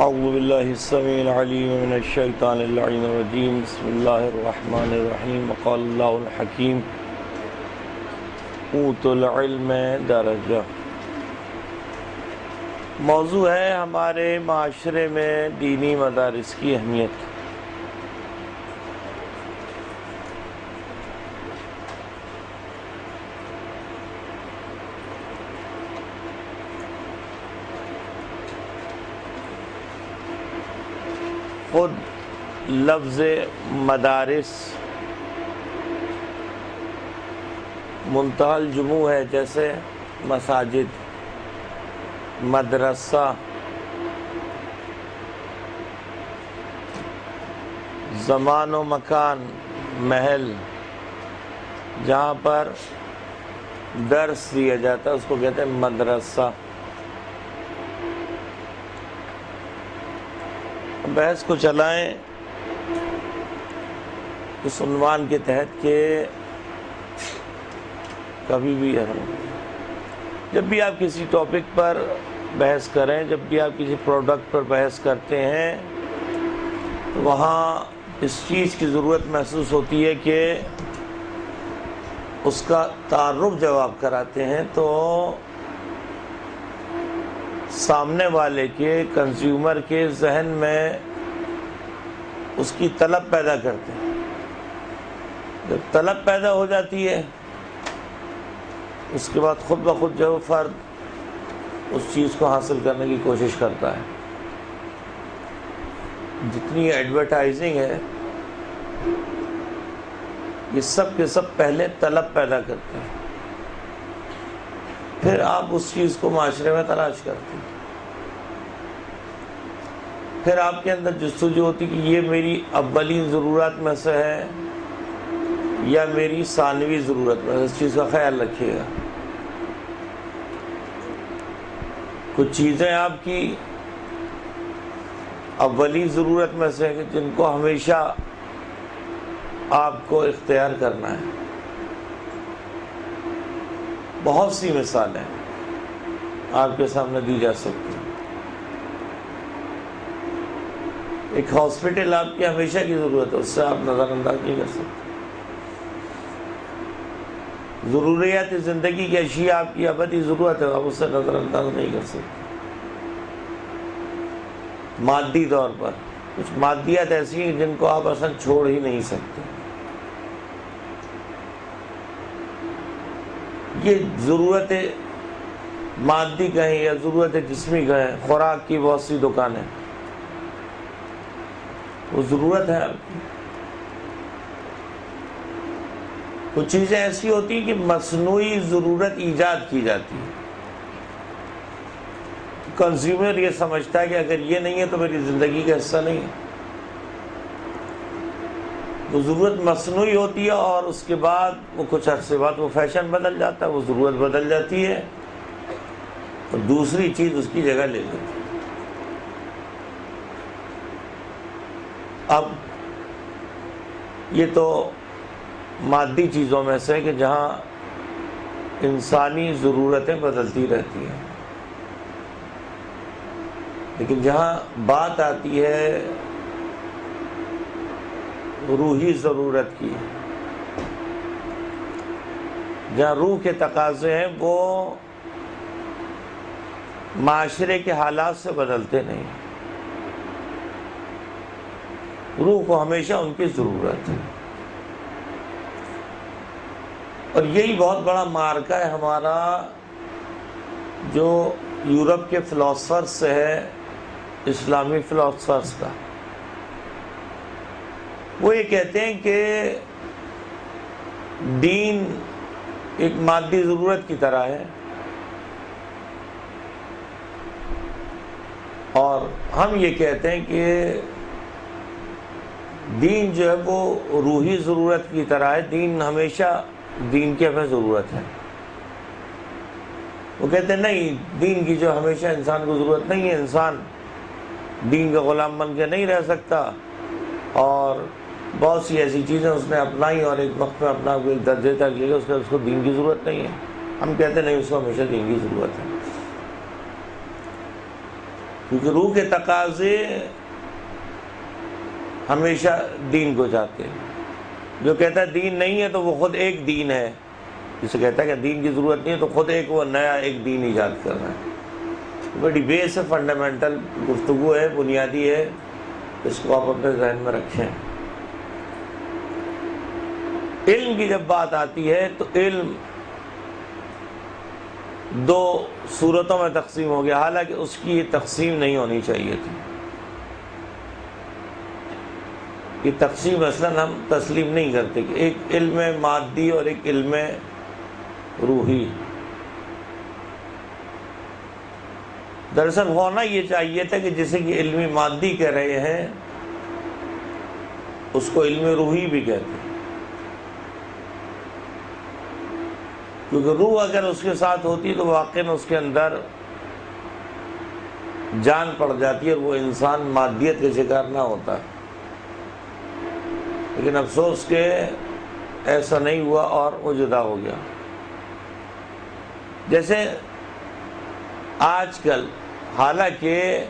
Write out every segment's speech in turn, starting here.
اعوذ باللہ السمیع العلیم من الشیطان اللعین الرجیم بسم اللہ الرحمن الرحیم وقال اللہ الحکیم اوتوا العلم درجہ۔ موضوع ہے ہمارے معاشرے میں دینی مدارس کی اہمیت۔ خود لفظ مدارس منتہی الجموع ہے، جیسے مساجد، مدرسہ، زمان و مکان، محل جہاں پر درس دیا جاتا ہے اس کو کہتے ہیں مدرسہ۔ بحث کو چلائیں اس عنوان کے تحت کہ کبھی بھی جب بھی آپ کسی ٹاپک پر بحث کریں، جب بھی آپ کسی پروڈکٹ پر بحث کرتے ہیں تو وہاں اس چیز کی ضرورت محسوس ہوتی ہے کہ اس کا تعارف جب آپ کراتے ہیں تو سامنے والے کے، کنزیومر کے ذہن میں اس کی طلب پیدا کرتے ہیں۔ جب طلب پیدا ہو جاتی ہے اس کے بعد خود بخود جو فرد اس چیز کو حاصل کرنے کی کوشش کرتا ہے۔ جتنی ایڈورٹائزنگ ہے یہ سب کے سب پہلے طلب پیدا کرتے ہیں، پھر آپ اس چیز کو معاشرے میں تلاش کرتے ہیں، پھر آپ کے اندر جستجو ہوتی کہ یہ میری اولین ضرورت میں سے ہے یا میری ثانوی ضرورت میں، اس چیز کا خیال رکھیے گا۔ کچھ چیزیں آپ کی اولی ضرورت میں سے ہیں جن کو ہمیشہ آپ کو اختیار کرنا ہے۔ بہت سی مثالیں آپ کے سامنے دی جا سکتی ہیں۔ ایک ہاسپٹل آپ کی ہمیشہ کی ضرورت ہے، اس سے آپ نظر انداز نہیں کر سکتے۔ ضروریات زندگی کی اشیاء آپ کی ابدی ضرورت ہے، آپ اس سے نظر انداز نہیں کر سکتے۔ مادی طور پر کچھ مادیات ایسی ہیں جن کو آپ اصلا چھوڑ ہی نہیں سکتے۔ یہ ضرورت مادی کہیں یا ضرورت جسمی کہیں، خوراک کی بہت سی دکانیں، وہ ضرورت ہے آپ کی۔ کچھ چیزیں ایسی ہوتی ہیں کہ مصنوعی ضرورت ایجاد کی جاتی ہے۔ کنزیومر یہ سمجھتا ہے کہ اگر یہ نہیں ہے تو میری زندگی کا حصہ نہیں ہے۔ وہ ضرورت مصنوعی ہوتی ہے اور اس کے بعد وہ کچھ عرصے بعد وہ فیشن بدل جاتا ہے، وہ ضرورت بدل جاتی ہے اور دوسری چیز اس کی جگہ لے لیتی ہے۔ اب یہ تو مادی چیزوں میں سے کہ جہاں انسانی ضرورتیں بدلتی رہتی ہیں، لیکن جہاں بات آتی ہے روحی ضرورت کی، جہاں روح کے تقاضے ہیں وہ معاشرے کے حالات سے بدلتے نہیں، روح کو ہمیشہ ان کی ضرورت ہے۔ اور یہی بہت بڑا معرکہ ہے ہمارا جو یورپ کے فلاسفرز سے ہے، اسلامی فلاسفرز کا۔ وہ یہ کہتے ہیں کہ دین ایک مادی ضرورت کی طرح ہے اور ہم یہ کہتے ہیں کہ دین جو ہے وہ روحی ضرورت کی طرح ہے۔ دین ہمیشہ دین کی ہمیں ضرورت ہے۔ وہ کہتے ہیں نہیں، دین کی جو ہمیشہ انسان کو ضرورت نہیں ہے، انسان دین کا غلام بن کے نہیں رہ سکتا، اور بہت سی ایسی چیزیں اس نے اپنائی اور ایک وقت میں اپنا ایک درجے تک لے گا، اس کو دین کی ضرورت نہیں ہے۔ ہم کہتے ہیں نہیں، اس کو ہمیشہ دین کی ضرورت ہے۔ کیونکہ روح کے تقاضے ہمیشہ دین کو چاہتے ہیں. جو کہتا ہے دین نہیں ہے تو وہ خود ایک دین ہے. جسے کہتا ہے کہ دین کی ضرورت نہیں ہے تو خود ایک وہ نیا ایک دین ایجاد کر رہا ہے. بڑی بیس ہے، فنڈامنٹل گفتگو ہے، بنیادی ہے، اس کو آپ اپنے ذہن میں رکھیں. علم کی جب بات آتی ہے تو علم دو صورتوں میں تقسیم ہو گیا، حالانکہ اس کی یہ تقسیم نہیں ہونی چاہیے تھی. یہ تقسیم اصلاً ہم تسلیم نہیں کرتے کہ ایک علم مادی اور ایک علم روحی. دراصل ہونا یہ چاہیے تھا کہ جسے کہ علمی مادی کہہ رہے ہیں اس کو علم روحی بھی کہتے ہیں، کیونکہ روح اگر اس کے ساتھ ہوتی تو واقعاً اس کے اندر جان پڑ جاتی ہے اور وہ انسان مادیت کا شکار نہ ہوتا. لیکن افسوس کہ ایسا نہیں ہوا اور وہ جدا ہو گیا. جیسے آج کل، حالانکہ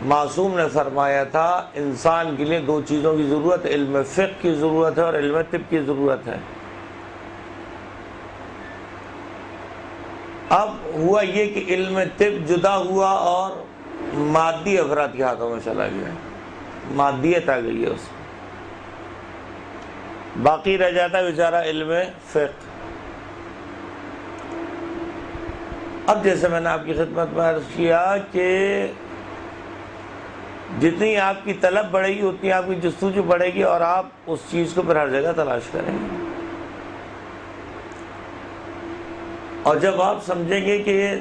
معصوم نے فرمایا تھا انسان کے لیے دو چیزوں کی ضرورت ہے، علم فقہ کی ضرورت ہے اور علم طب کی ضرورت ہے. اب ہوا یہ کہ علم طب جدا ہوا اور مادی افراد کے ہاتھوں میں چلا گیا، مادیت آ گئی ہے اس میں. باقی رہ جاتا ہے بیچارہ علم فقہ. اب جیسے میں نے آپ کی خدمت میں عرض کیا کہ جتنی آپ کی طلب بڑھے گی اتنی آپ کی جستجو بڑھے گی اور آپ اس چیز کو پھر ہر جگہ تلاش کریں گے. اور جب آپ سمجھیں گے کہ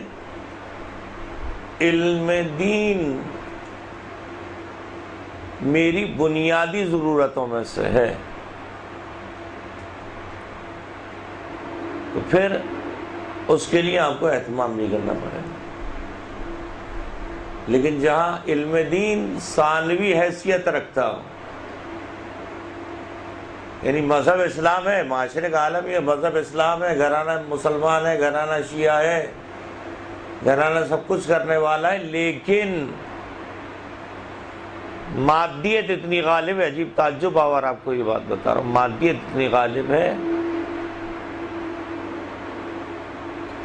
علم دین میری بنیادی ضرورتوں میں سے ہے تو پھر اس کے لیے آپ کو اہتمام نہیں کرنا پڑے گا. لیکن جہاں علم دین ثانوی حیثیت رکھتا ہو، یعنی مذہب اسلام ہے، معاشرے کا عالم یہ مذہب اسلام ہے، گھرانہ مسلمان ہے، گھرانہ شیعہ ہے، گھرانہ سب کچھ کرنے والا ہے، لیکن مادیت اتنی غالب ہے. عجیب تعجب آور آپ کو یہ بات بتا رہا ہوں، مادیت اتنی غالب ہے.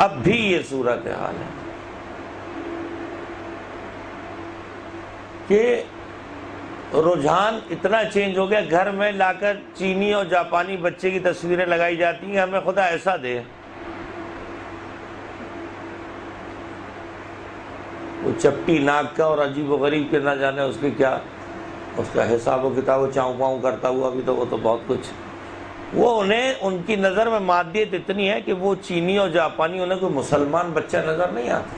اب بھی یہ صورت حال ہے کہ رجحان اتنا چینج ہو گیا، گھر میں لا کر چینی اور جاپانی بچے کی تصویریں لگائی جاتی ہیں، ہمیں خدا ایسا دے. وہ چپٹی ناک کا اور عجیب و غریب کے نہ جانے اس کے کیا، اس کا حساب و کتاب و چاؤں پاؤں کرتا ہوا بھی تو وہ تو بہت کچھ. وہ انہیں ان کی نظر میں مادیت اتنی ہے کہ وہ چینی اور جاپانی انہیں کوئی مسلمان بچہ نظر نہیں آتا.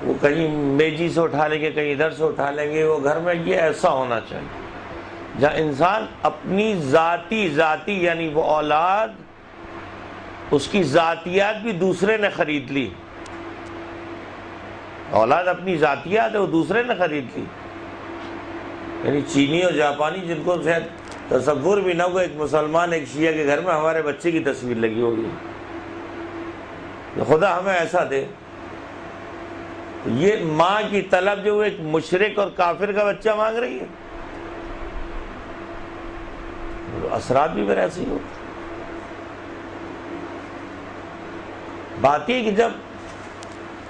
وہ کہیں میجی سے اٹھا لیں گے، کہیں ادھر سے اٹھا لیں گے. وہ گھر میں یہ ایسا ہونا چاہیے جہاں انسان اپنی ذاتی یعنی وہ اولاد، اس کی ذاتیات بھی دوسرے نے خرید لی. اولاد اپنی ذاتیات ہے وہ دوسرے نے خرید لی. یعنی چینی اور جاپانی جن کو شاید تصور بھی نہ ہو ایک مسلمان ایک شیعہ کے گھر میں ہمارے بچے کی تصویر لگی ہوگی. خدا ہمیں ایسا دے. یہ ماں کی طلب جو ایک مشرک اور کافر کا بچہ مانگ رہی ہے، اثرات بھی پھر ایسے ہی ہوتے. بات یہ کہ جب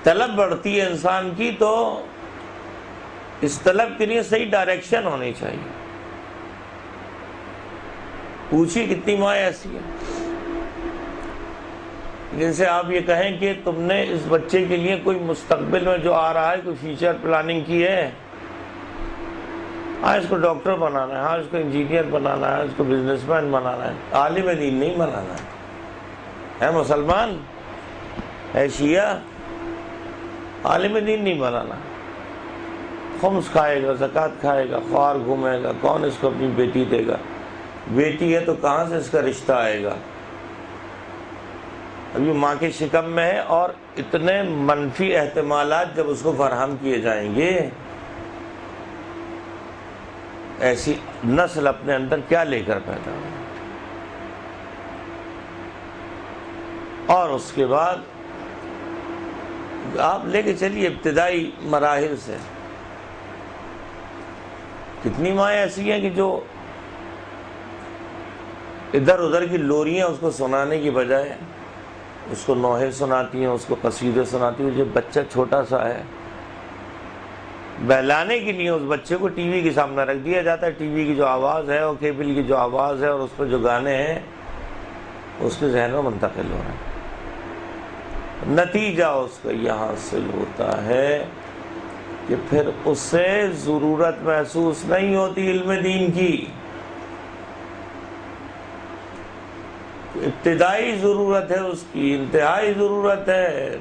طلب بڑھتی ہے انسان کی تو اس طلب کے لیے صحیح ڈائریکشن ہونی چاہیے. پوچھیے کتنی ماں ایسی ہیں جن سے آپ یہ کہیں کہ تم نے اس بچے کے لیے کوئی مستقبل میں جو آ رہا ہے کوئی فیوچر پلاننگ کی ہے؟ ہاں اس کو ڈاکٹر بنانا ہے، ہاں اس کو انجینئر بنانا ہے، اس کو بزنس مین بنانا ہے. عالم دین نہیں بنانا ہے مسلمان ہے شیعہ، عالم دین نہیں بنانا. خمس کھائے گا، زکوٰۃ کھائے گا، خوار گھومے گا، کون اس کو اپنی بیٹی دے گا؟ بیٹی ہے تو کہاں سے اس کا رشتہ آئے گا؟ ابھی ماں کے شکم میں ہے اور اتنے منفی احتمالات جب اس کو فراہم کیے جائیں گے، ایسی نسل اپنے اندر کیا لے کر پیدا ہو. اور اس کے بعد آپ لے کے چلیے ابتدائی مراحل سے. کتنی مائیں ایسی ہیں کہ جو ادھر ادھر کی لوریاں اس کو سنانے کی بجائے اس کو نوحے سناتی ہیں, اس کو قصیدے سناتی ہیں. جب بچہ چھوٹا سا ہے, بہلانے کے لیے اس بچے کو ٹی وی کے سامنے رکھ دیا جاتا ہے. ٹی وی کی جو آواز ہے اور کیبل کی جو آواز ہے اور اس پہ جو گانے ہیں اس کے ذہن میں منتقل ہو رہے ہیں. نتیجہ اس کا یہ حاصل ہوتا ہے کہ پھر اسے ضرورت محسوس نہیں ہوتی علم دین کی. ابتدائی ضرورت ہے اس کی, انتہائی ضرورت ہے.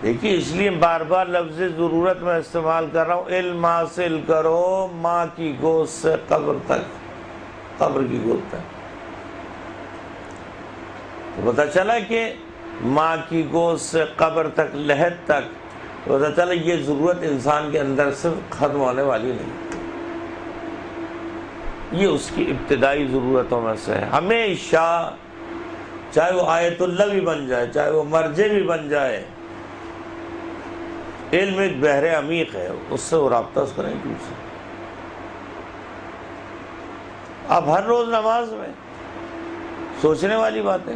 دیکھیے اس لیے بار بار لفظ ضرورت میں استعمال کر رہا ہوں. علم حاصل کرو ماں کی گود سے قبر تک, قبر کی گود تک. تو پتہ چلا کہ ماں کی گود سے قبر تک, لحد تک, پتہ چلا یہ ضرورت انسان کے اندر صرف ختم ہونے والی نہیں, یہ اس کی ابتدائی ضرورتوں میں سے ہے. ہمیشہ چاہے وہ آیت اللہ بھی بن جائے, چاہے وہ مرجع بھی بن جائے, علم ایک بحر عمیق ہے, اس سے وہ رابطہ اس کا نہیں ٹوٹ سکتا. اب ہر روز نماز میں سوچنے والی بات ہے,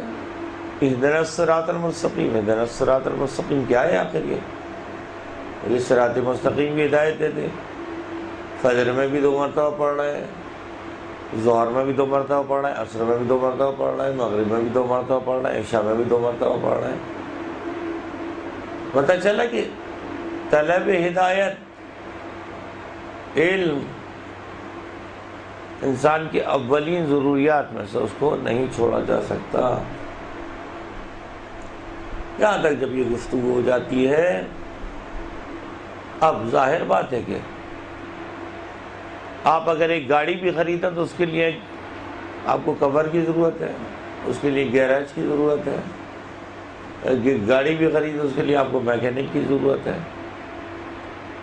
اہدنا الصراط المستقیم, اہدنا الصراط المستقیم کیا ہے آخر یہ صراط مستقیم کی ہدایت دیتے. فجر میں بھی 2 مرتبہ پڑھ رہے ہیں, ظہر میں بھی 2 مرتبہ پڑھ رہے ہیں, عصر میں بھی 2 مرتبہ پڑھ رہے ہیں, مغرب میں بھی 2 مرتبہ پڑھ رہے ہیں, عشاء میں بھی 2 مرتبہ پڑھ رہے ہیں. پتہ چلا کہ طلب ہدایت, علم انسان کی اولین ضروریات میں سے, اس کو نہیں چھوڑا جا سکتا. یہاں تک جب یہ گفتگو ہو جاتی ہے, اب ظاہر بات ہے کہ آپ اگر ایک گاڑی بھی خریدیں تو اس کے لیے آپ کو کور کی ضرورت ہے, اس کے لیے گیراج کی ضرورت ہے. گاڑی بھی خریدیں اس کے لیے آپ کو میکینک کی ضرورت ہے.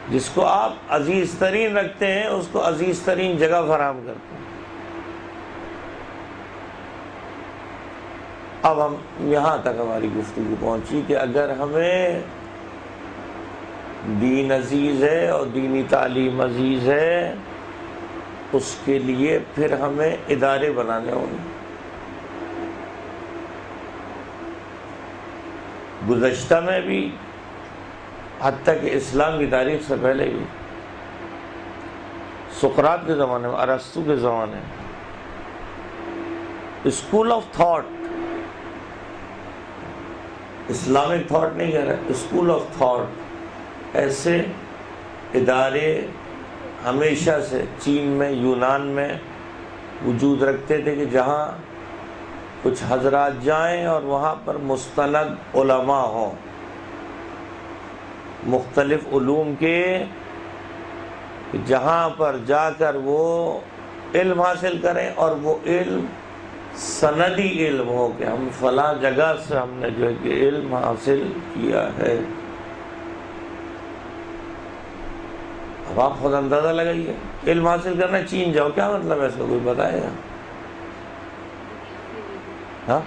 جس کو آپ عزیز ترین رکھتے ہیں اس کو عزیز ترین جگہ فراہم کرتے ہیں. اب ہم یہاں تک ہماری گفتگو پہنچی کہ اگر ہمیں دین عزیز ہے اور دینی تعلیم عزیز ہے, اس کے لیے پھر ہمیں ادارے بنانے ہوں گے. گزشتہ میں بھی, حتیٰ کہ اسلام کی تاریخ سے پہلے بھی, سقراط کے زمانے میں, ارسطو کے زمانے میں, school of thought, Islamic thought نہیں کہہ رہا, اسکول آف تھاٹ, ایسے ادارے ہمیشہ سے چین میں, یونان میں وجود رکھتے تھے کہ جہاں کچھ حضرات جائیں اور وہاں پر مستند علماء ہوں مختلف علوم کے, جہاں پر جا کر وہ علم حاصل کریں اور وہ علم سندی علم ہو کہ ہم فلاں جگہ سے ہم نے جو ہے کہ علم حاصل کیا ہے. اب آپ خود اندازہ لگائیے, علم حاصل کرنا چین جاؤ, کیا مطلب ہے اس کا, کوئی بتائے گا؟ ہاں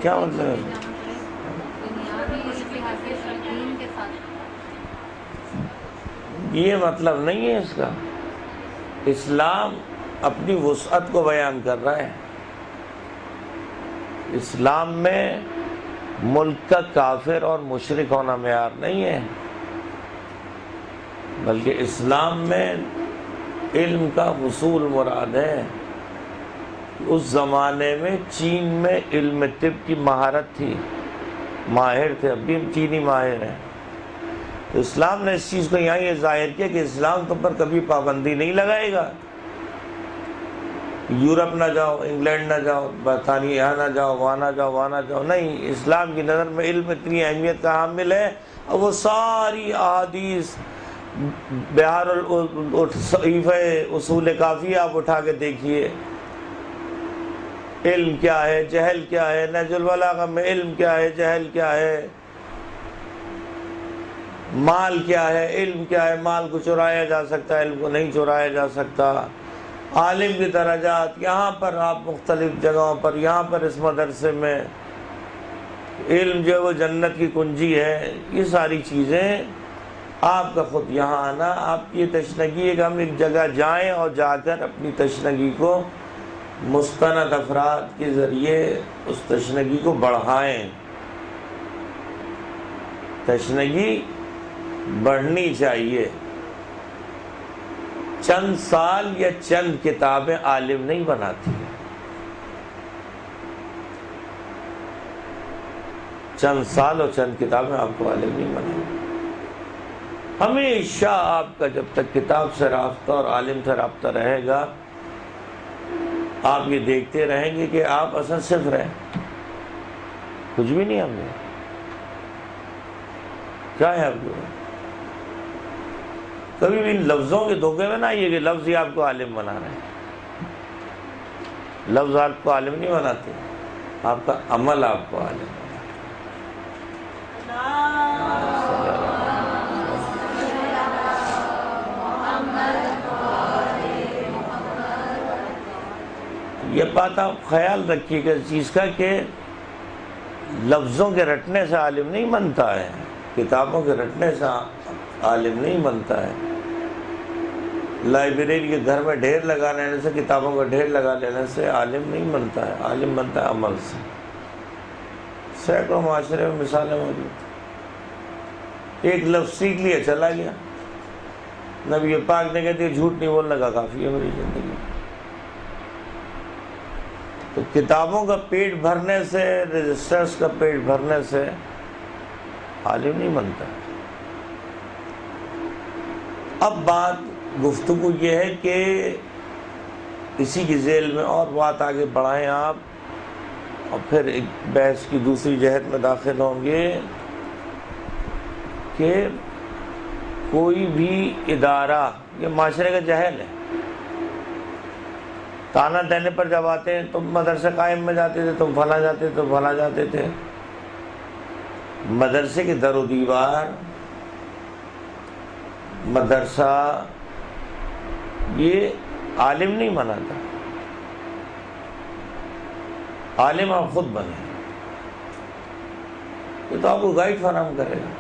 کیا مطلب ہے؟ یہ مطلب نہیں ہے اس کا. اسلام اپنی وسعت کو بیان کر رہا ہے. اسلام میں ملک کا کافر اور مشرک ہونا معیار نہیں ہے, بلکہ اسلام میں علم کا حصول مراد ہے. اس زمانے میں چین میں علم طب کی مہارت تھی, ماہر تھے, اب بھی چینی ماہر ہیں. تو اسلام نے اس چیز کو یہاں یہ ظاہر کیا کہ اسلام تم پر کبھی پابندی نہیں لگائے گا. یورپ نہ جاؤ, انگلینڈ نہ جاؤ, برطانیہ یہاں نہ جاؤ, وہاں نہ جاؤ, وہاں نہ جاؤ, نہیں. اسلام کی نظر میں علم اتنی اہمیت کا حامل ہے, اور وہ ساری احادیث, بہار الصحیفہ اصول کافی آپ اٹھا کے دیکھیے, علم کیا ہے, جہل کیا ہے. نہج البلاغہ میں علم کیا ہے, جہل کیا ہے, مال کیا ہے, علم کیا ہے. مال کو چرایا جا سکتا ہے, علم کو نہیں چرایا جا سکتا. عالم کی درجات، یہاں پر آپ مختلف جگہوں پر، یہاں پر اس مدرسے میں علم جو ہے وہ جنت کی کنجی ہے، یہ ساری چیزیں آپ کا خود یہاں آنا، آپ کی یہ تشنگی ہے کہ ہم ایک جگہ جائیں اور جا کر اپنی تشنگی کو مستند افراد کے ذریعے اس تشنگی کو بڑھائیں۔ تشنگی بڑھنی چاہیے۔ چند سال یا چند کتابیں عالم نہیں بناتی ہیں، چند سال اور چند کتابیں آپ کو عالم نہیں بناتی۔ ہمیشہ آپ کا جب تک کتاب سے رابطہ اور عالم سے رابطہ رہے گا، آپ یہ دیکھتے رہیں گے کہ آپ اصل صفر ہیں، کچھ بھی نہیں ہم نے، کیا ہے آپ کو۔ کبھی بھی ان لفظوں کے دھوکے میں نہ آئیے کہ لفظ ہی آپ کو عالم بنا رہے ہیں۔ لفظ آپ کو عالم نہیں بناتے، آپ کا عمل آپ کو عالم بناتا ہے۔ یہ بات آپ خیال رکھیے گا اس چیز کا کہ لفظوں کے رٹنے سے عالم نہیں بنتا ہے، کتابوں کے رٹنے سے عالم نہیں بنتا ہے۔ لائبریری کے گھر میں ڈھیر لگا لینے سے، کتابوں کا ڈھیر لگا لینے سے عالم نہیں بنتا ہے، عالم بنتا ہے عمل سے۔ سینکڑوں معاشرے میں مثالیں موجود ہیں۔ ایک لفظ سیکھ لیا چلا گیا، نبی پاک نے کہتے ہیں جھوٹ نہیں بولنے کا کافی ہے میری زندگی میں۔ تو کتابوں کا پیٹ بھرنے سے، رجسٹرز کا پیٹ بھرنے سے عالم نہیں بنتا۔ اب بات گفتگو یہ ہے کہ اسی کی ذیل میں اور بات آگے بڑھائیں آپ، اور پھر ایک بحث کی دوسری جہت میں داخل ہوں گے کہ کوئی بھی ادارہ، یہ معاشرے کا جہل ہے۔ تانا دینے پر جب آتے ہیں تم مدرسے قائم میں جاتے تھے، تم فلاں جاتے تھے، تم فلاں جاتے تھے۔ مدرسے کی در و دیوار، مدرسہ یہ عالم نہیں بناتا، عالم آپ خود بنے۔ یہ تو آپ کو گائیڈ فراہم کرے گا،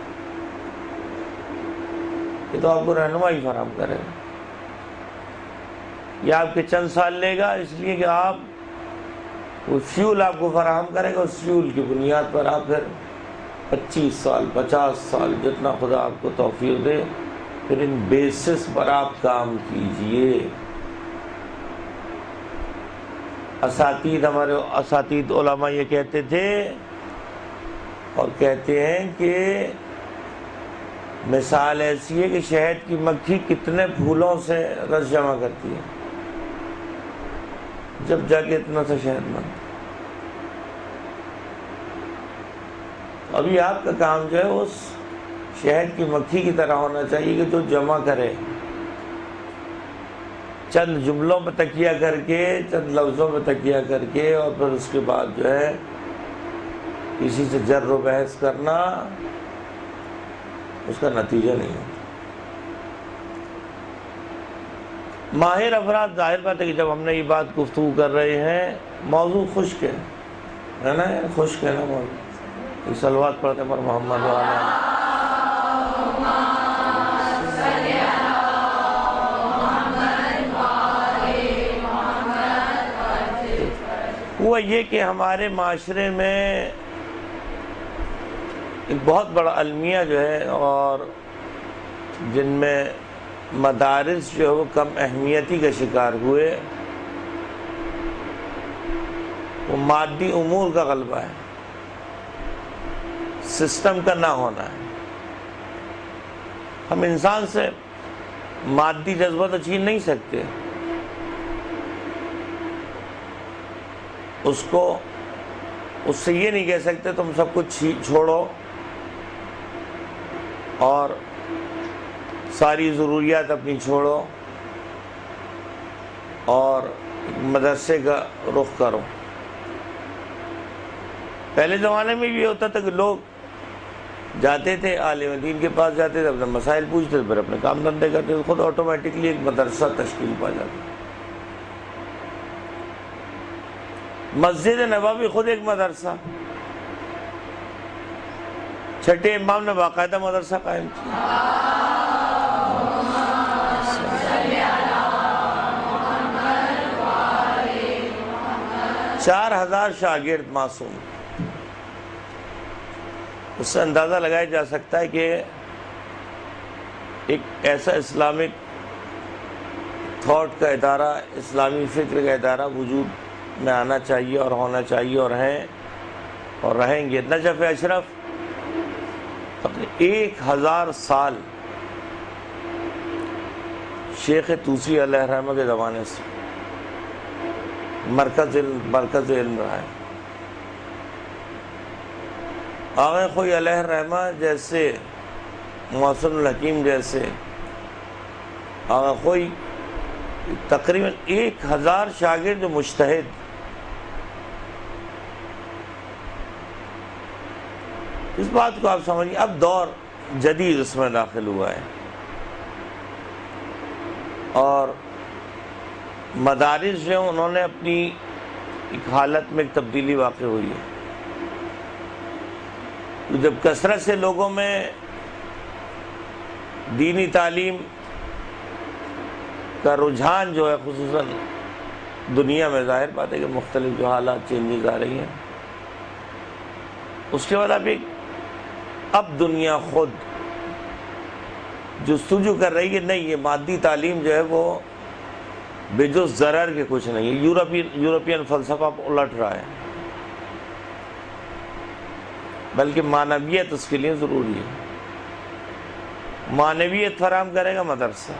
یہ تو آپ کو رہنمائی فراہم کرے گا۔ یہ آپ کے چند سال لے گا اس لیے کہ آپ وہ فیول آپ کو فراہم کرے گا، اس فیول کی بنیاد پر آپ پھر 25 سال 50 سال جتنا خدا آپ کو توفیق دے، پھر ان بیسس پر آپ کام کیجئے۔ ہمارے اساتید علماء یہ کہتے تھے اور کہتے ہیں کہ مثال ایسی ہے کہ شہد کی مکھی کتنے پھولوں سے رس جمع کرتی ہے جب جا کے اتنا سا شہد بنتا۔ ابھی آپ کا کام جو ہے اس شہد کی مکھی کی طرح ہونا چاہیے کہ جو جمع کرے، چند جملوں پہ تکیہ کر کے، چند لفظوں پہ تکیہ کر کے، اور پھر اس کے بعد جو ہے کسی سے جر و بحث کرنا، اس کا نتیجہ نہیں ہوتا۔ ماہر افراد، ظاہر بات ہے کہ جب ہم نے یہ بات گفتگو کر رہے ہیں، موضوع خشک ہے نا، خشک ہے نا موضوع۔ ایک صلوات پڑھتے ہیں پر محمد والا۔ وہ یہ کہ ہمارے معاشرے میں ایک بہت بڑا المیہ جو ہے، اور جن میں مدارس جو ہے وہ کم اہمیتی کا شکار ہوئے، وہ مادی امور کا غلبہ ہے، سسٹم کا نہ ہونا ہے۔ ہم انسان سے مادی جذبہ تو چھین نہیں سکتے، اس سے یہ نہیں کہہ سکتے تم سب کچھ چھوڑو اور ساری ضروریات اپنی چھوڑو اور مدرسے کا رخ کرو۔ پہلے زمانے میں بھی یہ ہوتا تھا کہ لوگ جاتے تھے عالم دین کے پاس، جاتے تھے، اپنے مسائل پوچھتے تھے، پھر اپنے کام دھندے کرتے تھے، خود آٹومیٹکلی ایک مدرسہ تشکیل پا جاتا۔ مسجد نبوی خود ایک مدرسہ، چھٹے امام نے باقاعدہ مدرسہ قائم کیا۔ 4000 شاگرد معصوم۔ اس سے اندازہ لگایا جا سکتا ہے کہ ایک ایسا اسلامک تھاٹ کا ادارہ، اسلامی فکر کا ادارہ وجود میں آنا چاہیے اور ہونا چاہیے، اور ہیں اور رہیں گے۔ نجف اشرف 1000 سال شیخ طوسی علیہ الرحمہ کے زمانے سے مرکز علم رہا ہے۔ آغا خوئی علیہ الرحمہ جیسے، محسن الحکیم جیسے آغا خوئی تقریباً 1000 شاگرد جو مجتہد، اس بات کو آپ سمجھیں۔ اب دور جدید اس میں داخل ہوا ہے، اور مدارس جو انہوں نے اپنی ایک حالت میں ایک تبدیلی واقع ہوئی ہے۔ جب کثرت سے لوگوں میں دینی تعلیم کا رجحان جو ہے، خصوصاً دنیا میں ظاہر بات ہے کہ مختلف جو حالات چینجز آ رہی ہیں، اس کے بعد اب دنیا خود جستجو کر رہی ہے، نہیں یہ مادی تعلیم جو ہے وہ بجز ضرر کے کچھ نہیں ہے۔ یورپین فلسفہ الٹ رہا ہے، بلکہ معنویت اس کے لیے ضروری ہے۔ معنویت فراہم کرے گا مدرسہ،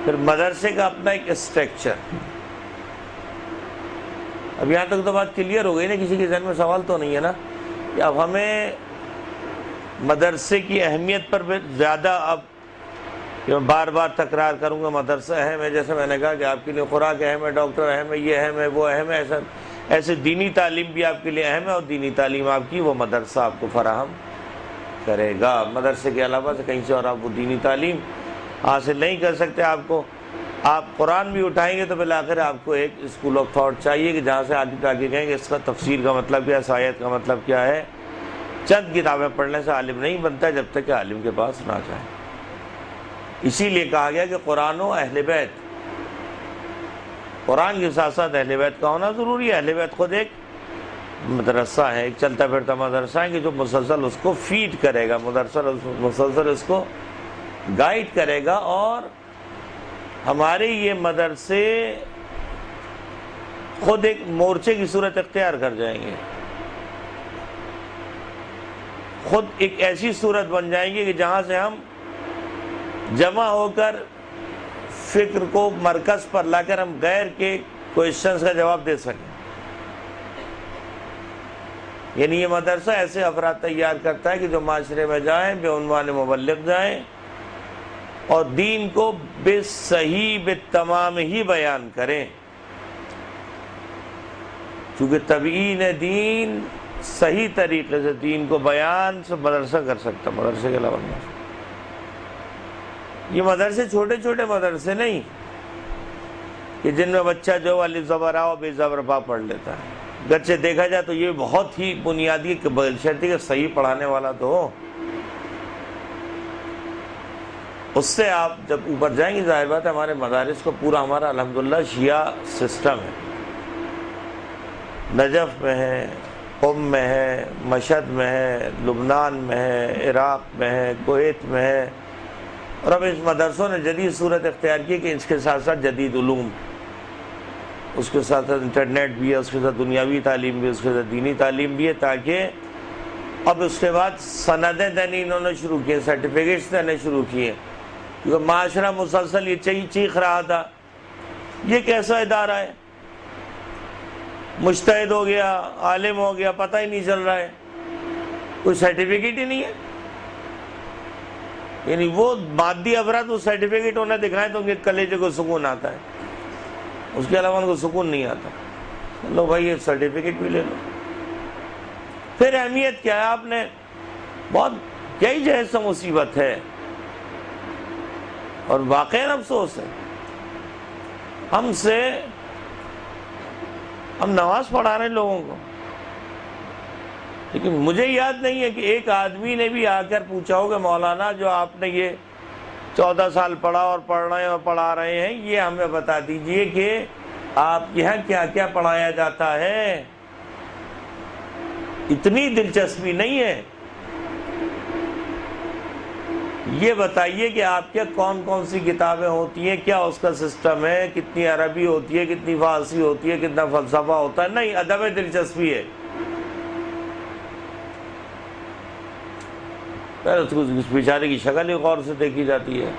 پھر مدرسے کا اپنا ایک اسٹرکچر۔ اب یہاں تک تو بات کلیئر ہو گئی نا، کسی کے ذہن میں سوال تو نہیں ہے نا کہ اب ہمیں مدرسے کی اہمیت پر زیادہ، اب میں بار بار تکرار کروں گا، مدرسہ اہم ہے، جیسے میں نے کہا کہ آپ کے لیے خوراک اہم ہے، ڈاکٹر اہم ہے، یہ اہم ہے، وہ اہم ہے، ایسے دینی تعلیم بھی آپ کے لیے اہم ہے، اور دینی تعلیم آپ کی وہ مدرسہ آپ کو فراہم کرے گا۔ مدرسے کے علاوہ سے کہیں سے اور آپ وہ دینی تعلیم حاصل نہیں کر سکتے۔ آپ قرآن بھی اٹھائیں گے تو بالآخر آپ کو ایک اسکول آف تھاٹ چاہیے کہ جہاں سے آگے کہیں گے اس کا تفسیر کا مطلب کیا ہے، اس آیت کا مطلب کیا ہے۔ چند کتابیں پڑھنے سے عالم نہیں بنتا جب تک کہ عالم کے پاس نہ جائے۔ اسی لیے کہا گیا کہ قرآن و اہل بیت، قرآن کے ساتھ ساتھ اہل بیت کا ہونا ضروری ہے۔ اہل بیت خود ایک مدرسہ ہے، ایک چلتا پھرتا مدرسہ ہے کہ جو مسلسل اس کو فیڈ کرے گا، مسلسل اس کو گائیڈ کرے گا، اور ہمارے یہ مدرسے خود ایک مورچے کی صورت اختیار کر جائیں گے، خود ایک ایسی صورت بن جائیں گے کہ جہاں سے ہم جمع ہو کر فکر کو مرکز پر لا کر ہم غیر کے کوئسچنز کا جواب دے سکیں۔ یعنی یہ مدرسہ ایسے افراد تیار کرتا ہے کہ جو معاشرے میں جائیں، بے عنوان مبلغ جائیں، اور دین کو بے صحیح بے تمام ہی بیان کریں، کیونکہ تبیین دین صحیح طریقے سے دین کو بیان سے مدرسہ کر سکتا، مدرسے کے علاوہ نہیں۔ یہ مدرسے چھوٹے چھوٹے مدرسے نہیں کہ جن میں بچہ جو الف زبر آ و بے زبر با پڑھ لیتا ہے، گرچہ دیکھا جائے تو یہ بہت ہی بنیادی بشرطیکہ کہ صحیح پڑھانے والا تو ہو۔ اس سے آپ جب اوپر جائیں گے، ظاہر بات ہے ہمارے مدارس کو پورا ہمارا الحمدللہ شیعہ سسٹم ہے، نجف میں ہے، قم میں ہے، مشہد میں ہے، لبنان میں ہے، عراق میں ہے، کویت میں ہے، اور اب اس مدرسوں نے جدید صورت اختیار کی کہ اس کے ساتھ ساتھ جدید علوم، اس کے ساتھ ساتھ انٹرنیٹ بھی ہے، اس کے ساتھ دنیاوی تعلیم بھی ہے، اس کے ساتھ دینی تعلیم بھی ہے، تاکہ اب اس کے بعد سندیں دینی انہوں نے شروع کی ہیں، سرٹیفکیٹس دینے شروع کیے ہیں، کیونکہ معاشرہ مسلسل یہ چیخ رہا تھا یہ کیسا ادارہ ہے، مجتہد ہو گیا، عالم ہو گیا، پتہ ہی نہیں چل رہا ہے، کوئی سرٹیفکیٹ ہی نہیں ہے۔ یعنی وہ مادی افراد وہ سرٹیفکیٹ انہیں دکھائیں تو ان کے کلیجے کو سکون آتا ہے، اس کے علاوہ ان کو سکون نہیں آتا۔ لو بھائی یہ سرٹیفکیٹ بھی لے لو۔ پھر اہمیت کیا ہے، آپ نے بہت کئی جہاز سے مصیبت ہے، اور واقعاً افسوس ہے ہم سے ہم نماز پڑھا رہے ہیں لوگوں کو، لیکن مجھے یاد نہیں ہے کہ ایک آدمی نے بھی آ کر پوچھا ہو کہ مولانا جو آپ نے یہ 14 سال پڑھا اور پڑھ رہے ہیں اور پڑھا رہے ہیں، یہ ہمیں بتا دیجئے کہ آپ کے یہاں کیا کیا پڑھایا جاتا ہے۔ اتنی دلچسپی نہیں ہے، یہ بتائیے کہ آپ کے کون کون سی کتابیں ہوتی ہیں، کیا اس کا سسٹم ہے، کتنی عربی ہوتی ہے، کتنی فارسی ہوتی ہے، کتنا فلسفہ ہوتا ہے۔ نہیں، عدم دلچسپی ہے۔ اس بیچارے کی شکل ہی غور سے دیکھی جاتی ہے۔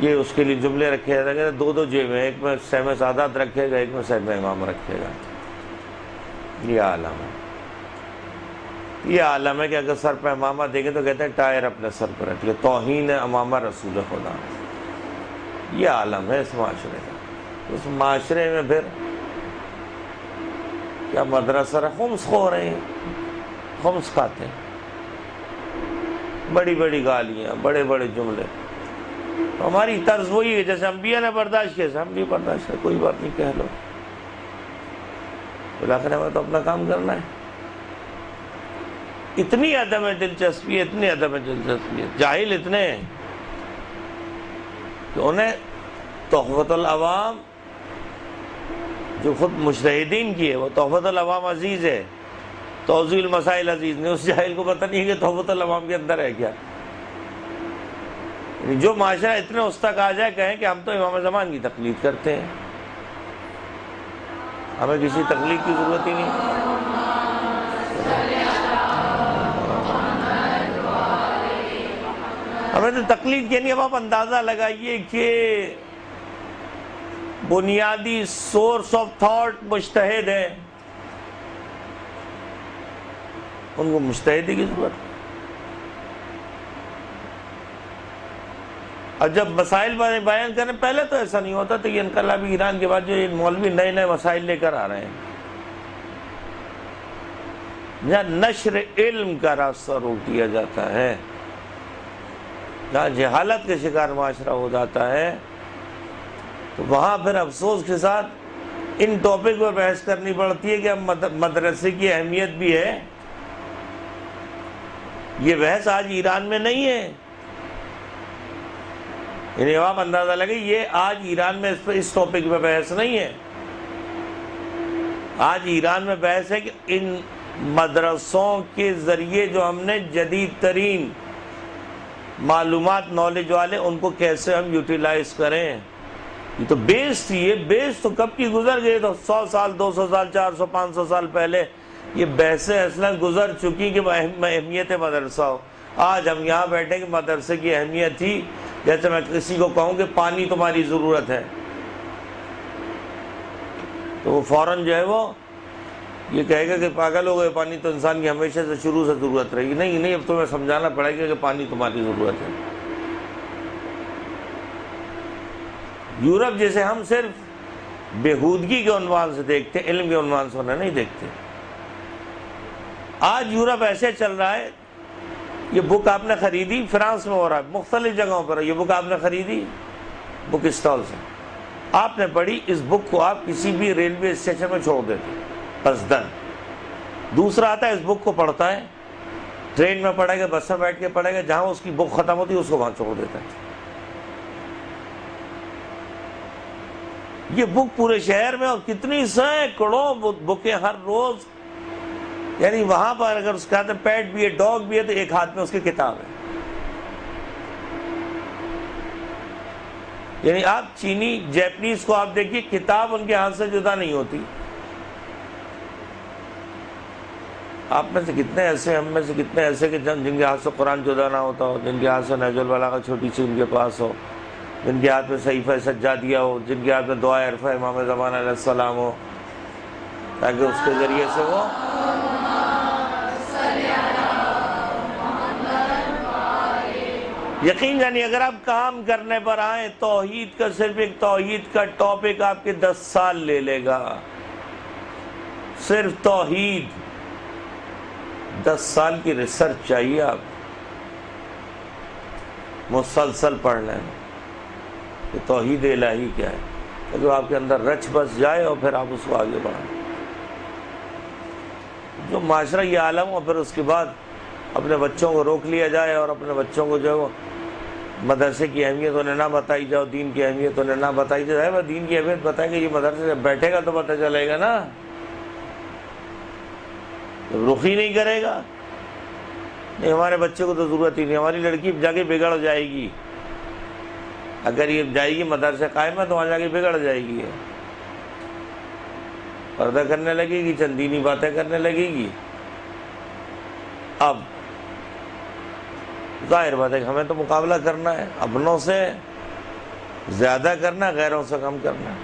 یہ اس کے لیے جملے رکھے جاتے ہیں، دو جیبیں، ایک میں سہم سعادت رکھے گا، ایک میں سہم امام رکھے گا۔ یہ عالم ہے، یہ عالم ہے کہ اگر سر پہ امامہ دیکھیں تو کہتے ہیں ٹائر اپنے سر پہ رکھ لے، توہین امامہ رسول خدا۔ یہ عالم ہے اس معاشرے کا۔ اس معاشرے میں پھر کیا مدرسہ خمس کھو رہے ہیں، خمس کھاتے ہیں، بڑی بڑی گالیاں، بڑے بڑے جملے۔ تو ہماری طرز وہی ہے جیسے انبیاء نے برداشت کیا، ہم بھی برداشت کریں، کوئی بات نہیں، کہہ لو، آخر ہمیں تو اپنا کام کرنا ہے۔ اتنی عدم دلچسپی ہے، اتنی عدم دلچسپی ہے، جاہل اتنے ہیں کہ انہیں تحفۃ العوام جو خود مجتہدین کی ہے، وہ تحفۃ العوام عزیز ہے، توضیح المسائل عزیز نہیں۔ اس جاہل کو پتہ نہیں ہے کہ تحفۃ العوام کے اندر ہے کیا۔ جو معاشرہ اتنے اس تک آ جائے کہیں کہ ہم تو امام زمان کی تقلید کرتے ہیں، ہمیں کسی تقلید کی ضرورت ہی نہیں۔ ہمیں تو تقلید کے نہیں۔ اب آپ اندازہ لگائیے کہ بنیادی سورس آف تھاٹ مجتہد ہے، ان کو مجتہدی کی ضرورت ہے۔ اور جب مسائل بیان کریں، پہلے تو ایسا نہیں ہوتا تھا، یہ انقلابی ایران کے بعد جو یہ مولوی نئے نئے مسائل لے کر آ رہے ہیں، جہاں نشر علم کا راستہ روک دیا جاتا ہے، جہاں جہالت کے شکار معاشرہ ہو جاتا ہے، تو وہاں پھر افسوس کے ساتھ ان ٹاپک پر بحث کرنی پڑتی ہے کہ اب مدرسے کی اہمیت بھی ہے۔ یہ بحث آج ایران میں نہیں ہے، یعنی آپ اندازہ لگے یہ آج ایران میں اس ٹاپک پہ بحث نہیں ہے۔ آج ایران میں بحث ہے کہ ان مدرسوں کے ذریعے جو ہم نے جدید ترین معلومات نالج والے ان کو کیسے ہم یوٹیلائز کریں۔ یہ تو بیس تھی، یہ بیس تو کب کی گزر گئی، تو 100 سال 200 سال 400 500 سال پہلے یہ بحثیں اصلا گزر چکی کہ اہمیت مدرسہ ہو۔ آج ہم یہاں بیٹھے کہ مدرسے کی اہمیت تھی، جیسے میں کسی کو کہوں کہ پانی تمہاری ضرورت ہے تو وہ فوراً جو ہے وہ یہ کہے گا کہ پاگل ہو گئے، پانی تو انسان کی ہمیشہ سے شروع سے ضرورت رہی۔ نہیں، اب تمہیں سمجھانا پڑے گا کہ پانی تمہاری ضرورت ہے۔ یورپ جسے ہم صرف بےہودگی کے عنوان سے دیکھتے، علم کے عنوان سے انہیں نہیں دیکھتے۔ آج یورپ ایسے چل رہا ہے، یہ بک آپ نے خریدی، فرانس میں ہو رہا ہے، مختلف جگہوں پر یہ بک آپ نے خریدی بک اسٹال سے، آپ نے پڑھی، اس بک کو آپ کسی بھی ریلوے اسٹیشن میں چھوڑ دیتے قصدن۔ دوسرا آتا ہے اس بک کو پڑھتا ہے، ٹرین میں پڑھے گا، بس میں بیٹھ کے پڑھے گا، جہاں اس کی بک ختم ہوتی ہے اس کو وہاں چھوڑ دیتا ہے۔ یہ بک پورے شہر میں، اور کتنی سینکڑوں بکیں ہر روز، یعنی وہاں پر اگر اس کا پیٹ بھی ہے، ڈاگ بھی ہے، تو ایک ہاتھ میں اس کی کتاب ہے۔ یعنی آپ چینی جیپنیز کو آپ دیکھیے، کتاب ان کے ہاتھ سے جدا نہیں ہوتی۔ آپ میں سے کتنے ایسے، ہم میں سے کتنے ایسے کہ جن کے ہاتھ سے قرآن جدا نہ ہوتا ہو، جن کے ہاتھ سے نہج البلاغہ چھوٹی سی ان کے پاس ہو، جن کے ہاتھ میں صحیفہ سجادیہ ہو، جن کے ہاتھ میں دعائے عرفہ امام زمان علیہ السلام ہو، تاکہ اس کے ذریعے سے وہ یقین جانیے اگر آپ کام کرنے پر آئیں، توحید کا صرف ایک توحید کا ٹاپک آپ کے 10 سال لے لے گا، صرف توحید 10 سال کی ریسرچ چاہیے آپ مسلسل پڑھ لیں کہ توحید الہی کیا ہے۔ کہ جو آپ کے اندر رچ بس جائے اور پھر آپ اس کو آگے بڑھائیں. جو معاشرہ یہ عالم اور پھر اس کے بعد اپنے بچوں کو روک لیا جائے اور اپنے بچوں کو جو مدرسے کی اہمیت انہیں نہ بتائی جائے, دین کی اہمیت انہیں نہ بتائی جائے. وہ دین کی اہمیت بتائیں گے, یہ مدرسے سے بیٹھے گا تو پتہ چلے گا نا, جب رخ ہی نہیں کرے گا. نہیں, ہمارے بچے کو تو ضرورت ہی نہیں, ہماری لڑکی جا کے بگڑ جائے گی. اگر یہ جائے گی مدرسے قائم ہے تو وہاں جا کے بگڑ جائے گی, پردہ کرنے لگے گی, چند دینی باتیں کرنے لگے گی. اب ظاہر بات ہے کہ ہمیں تو مقابلہ کرنا ہے, اپنوں سے زیادہ کرنا, غیروں سے کم کرنا.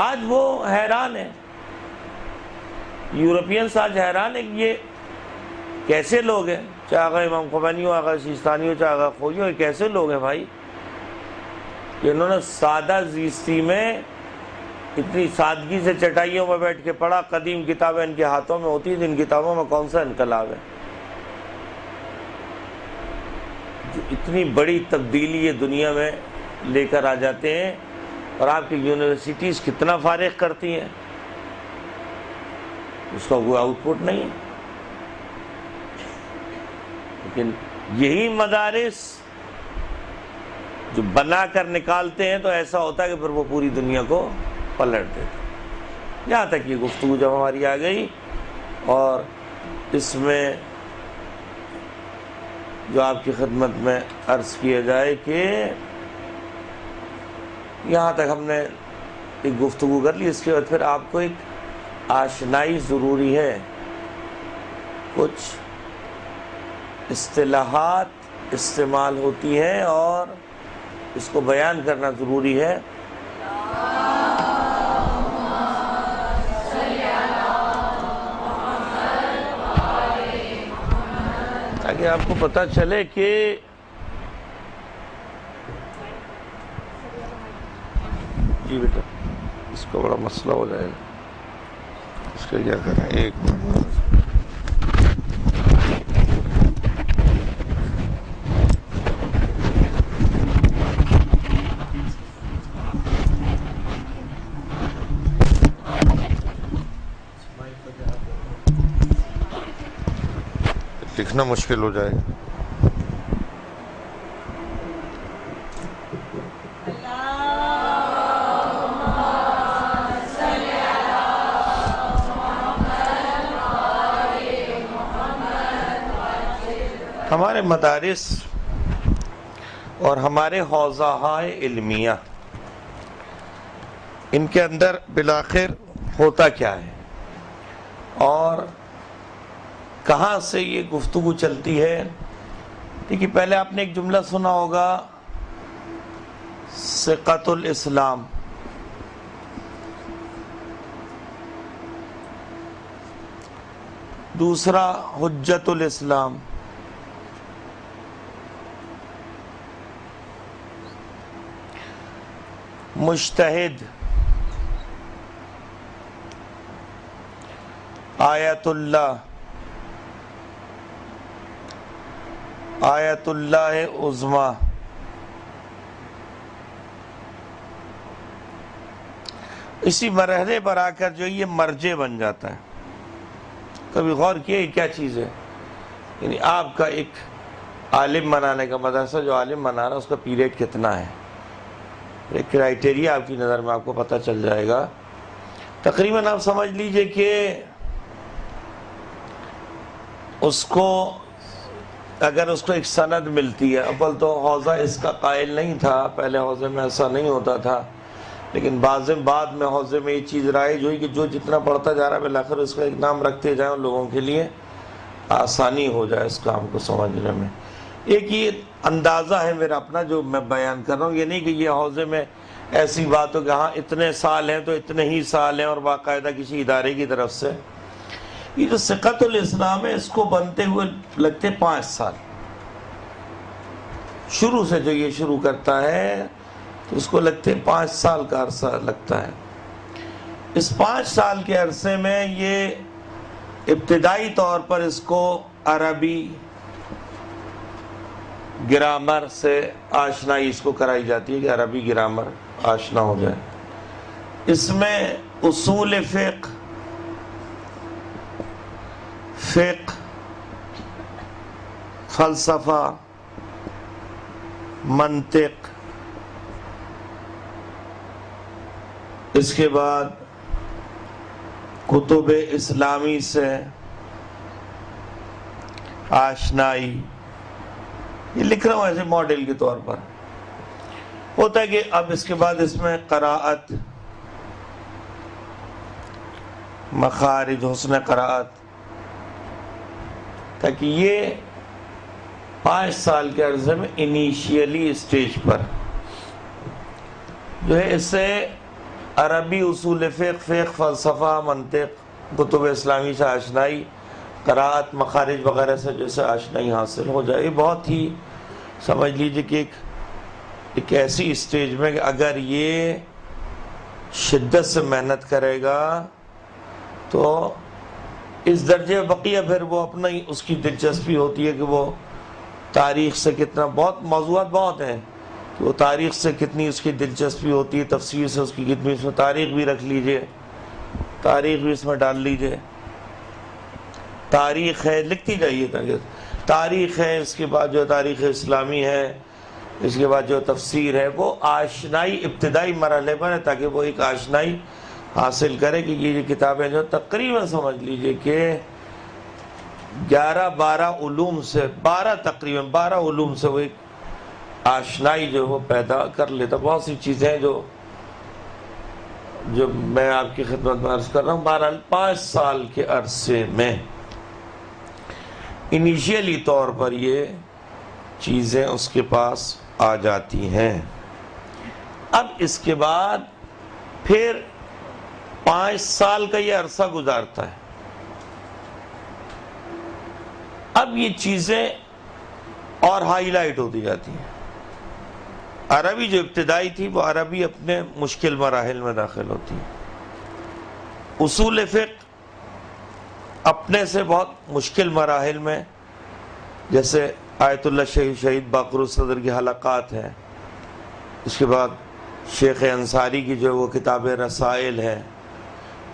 آج وہ حیران ہے, یورپینس آج حیران ہے کہ یہ کیسے لوگ ہیں, چاہے آغا امام خمینی ہو, آغا سیستانی ہو, چاہے آغا خوجی ہو, یہ کیسے لوگ ہیں بھائی کہ انہوں نے سادہ زیستی میں اتنی سادگی سے چٹائیوں میں بیٹھ کے پڑھا. قدیم کتابیں ان کے ہاتھوں میں ہوتی ہیں, جن کتابوں میں کون سا انقلاب ہے, جو اتنی بڑی تبدیلی یہ دنیا میں لے کر آ جاتے ہیں. اور آپ کی یونیورسٹیز کتنا فارغ کرتی ہیں, اس کا کوئی آؤٹ پٹ نہیں ہے. لیکن یہی مدارس جو بنا کر نکالتے ہیں تو ایسا ہوتا ہے کہ پھر وہ پوری دنیا کو پلٹ دیتے. یہاں تک یہ گفتگو جب ہماری آ گئی, اور اس میں جو آپ کی خدمت میں عرض کیا جائے کہ یہاں تک ہم نے ایک گفتگو کر لی. اس کے بعد پھر آپ کو ایک آشنائی ضروری ہے, کچھ اصطلاحات استعمال ہوتی ہیں اور اس کو بیان کرنا ضروری ہے. تاکہ آپ کو پتہ چلے کہ جی بیٹا اس کا بڑا مسئلہ ہو جائے گا, اس کا کیا کریں. ایک لکھنا مشکل ہو جائے گا. ہمارے مدارس اور ہمارے حوزہائے علمیہ, ان کے اندر بالآخر ہوتا کیا ہے اور کہاں سے یہ گفتگو چلتی ہے. دیکھیے, پہلے آپ نے ایک جملہ سنا ہوگا, ثقۃ الاسلام. دوسرا حجت الاسلام. مجتہد. آیت اللہ. آیت اللہ عظمی. اسی مرحلے پر آ کر جو یہ مرجع بن جاتا ہے. کبھی غور کیے کیا چیز ہے, یعنی آپ کا ایک عالم بنانے کا مدرسہ, جو عالم بنا رہا ہے اس کا پیریڈ کتنا ہے, ایک کرائٹیریا آپ کی نظر میں آپ کو پتہ چل جائے گا. تقریباً آپ سمجھ لیجئے کہ اس کو اگر اس کو ایک سند ملتی ہے, اول تو حوزہ اس کا قائل نہیں تھا, پہلے حوزے میں ایسا نہیں ہوتا تھا, لیکن بعد میں حوزے میں یہ چیز رائج ہوئی کہ جو جتنا پڑھتا جا رہا ہے بالآخر اس کا ایک نام رکھتے جائیں, ان لوگوں کے لیے آسانی ہو جائے اس کام کو سمجھنے میں. ایک یہ اندازہ ہے میرا اپنا جو میں بیان کر رہا ہوں, یہ نہیں کہ یہ حوزے میں ایسی بات ہو کہ ہاں اتنے سال ہیں تو اتنے ہی سال ہیں اور باقاعدہ کسی ادارے کی طرف سے. یہ جو ثقۃ الاسلام ہے, اس کو بنتے ہوئے لگتے 5 سال. شروع سے جو یہ شروع کرتا ہے تو اس کو لگتے 5 سال کا عرصہ لگتا ہے. اس 5 سال کے عرصے میں یہ ابتدائی طور پر اس کو عربی, گرامر سے آشنائی اس کو کرائی جاتی ہے کہ عربی گرامر آشنا ہو جائے. اس میں اصول فقہ فلسفہ، منطق، اس کے بعد کتب اسلامی سے آشنائی، یہ لکھ رہا ہوں ایسے ماڈل کے طور پر. ہوتا ہے کہ اب اس کے بعد اس میں قراءت، مخارج، حسن قراءت، تاکہ یہ 5 سال کے عرصے میں انیشیلی اسٹیج پر جو ہے اس سے عربی اصول فقہ، فلسفہ، منطق، کتب اسلامی سے آشنائی، قراءت، مخارج وغیرہ سے جیسے آشنائی حاصل ہو جائے. یہ بہت ہی سمجھ لیجئے کہ ایک ایسی اسٹیج میں کہ اگر یہ شدت سے محنت کرے گا تو اس درجے بقیہ پھر وہ اپنا ہی اس کی دلچسپی ہوتی ہے کہ وہ تاریخ سے کتنا، بہت موضوعات بہت ہیں کہ وہ تاریخ سے کتنی اس کی دلچسپی ہوتی ہے، تفسیر سے اس کی کتنی، اس میں تاریخ بھی رکھ لیجئے، تاریخ بھی اس میں ڈال لیجئے. تاریخ ہے، لکھتی جائیے تاریخ ہے، اس کے بعد جو تاریخ اسلامی ہے، اس کے بعد جو تفسیر ہے، وہ آشنائی ابتدائی مرحلے پر ہے تاکہ وہ ایک آشنائی حاصل کرے کہ یہ کتابیں جو تقریباً سمجھ لیجئے کہ 11-12 علوم سے، تقریباً 12 علوم سے وہ ایک آشنائی جو وہ پیدا کر لیتا. بہت سی چیزیں ہیں جو میں آپ کی خدمت میں عرض کر رہا ہوں. بہرحال 5 سال کے عرصے میں انیشیلی طور پر یہ چیزیں اس کے پاس آ جاتی ہیں. اب اس کے بعد پھر 5 سال کا یہ عرصہ گزارتا ہے. اب یہ چیزیں اور ہائی لائٹ ہوتی جاتی ہیں. عربی جو ابتدائی تھی وہ عربی اپنے مشکل مراحل میں داخل ہوتی ہے. اصول فقہ اپنے سے بہت مشکل مراحل میں، جیسے آیت اللہ شہید باقر الصدر کی حلقات ہیں، اس کے بعد شیخ انصاری کی جو وہ کتاب رسائل ہے،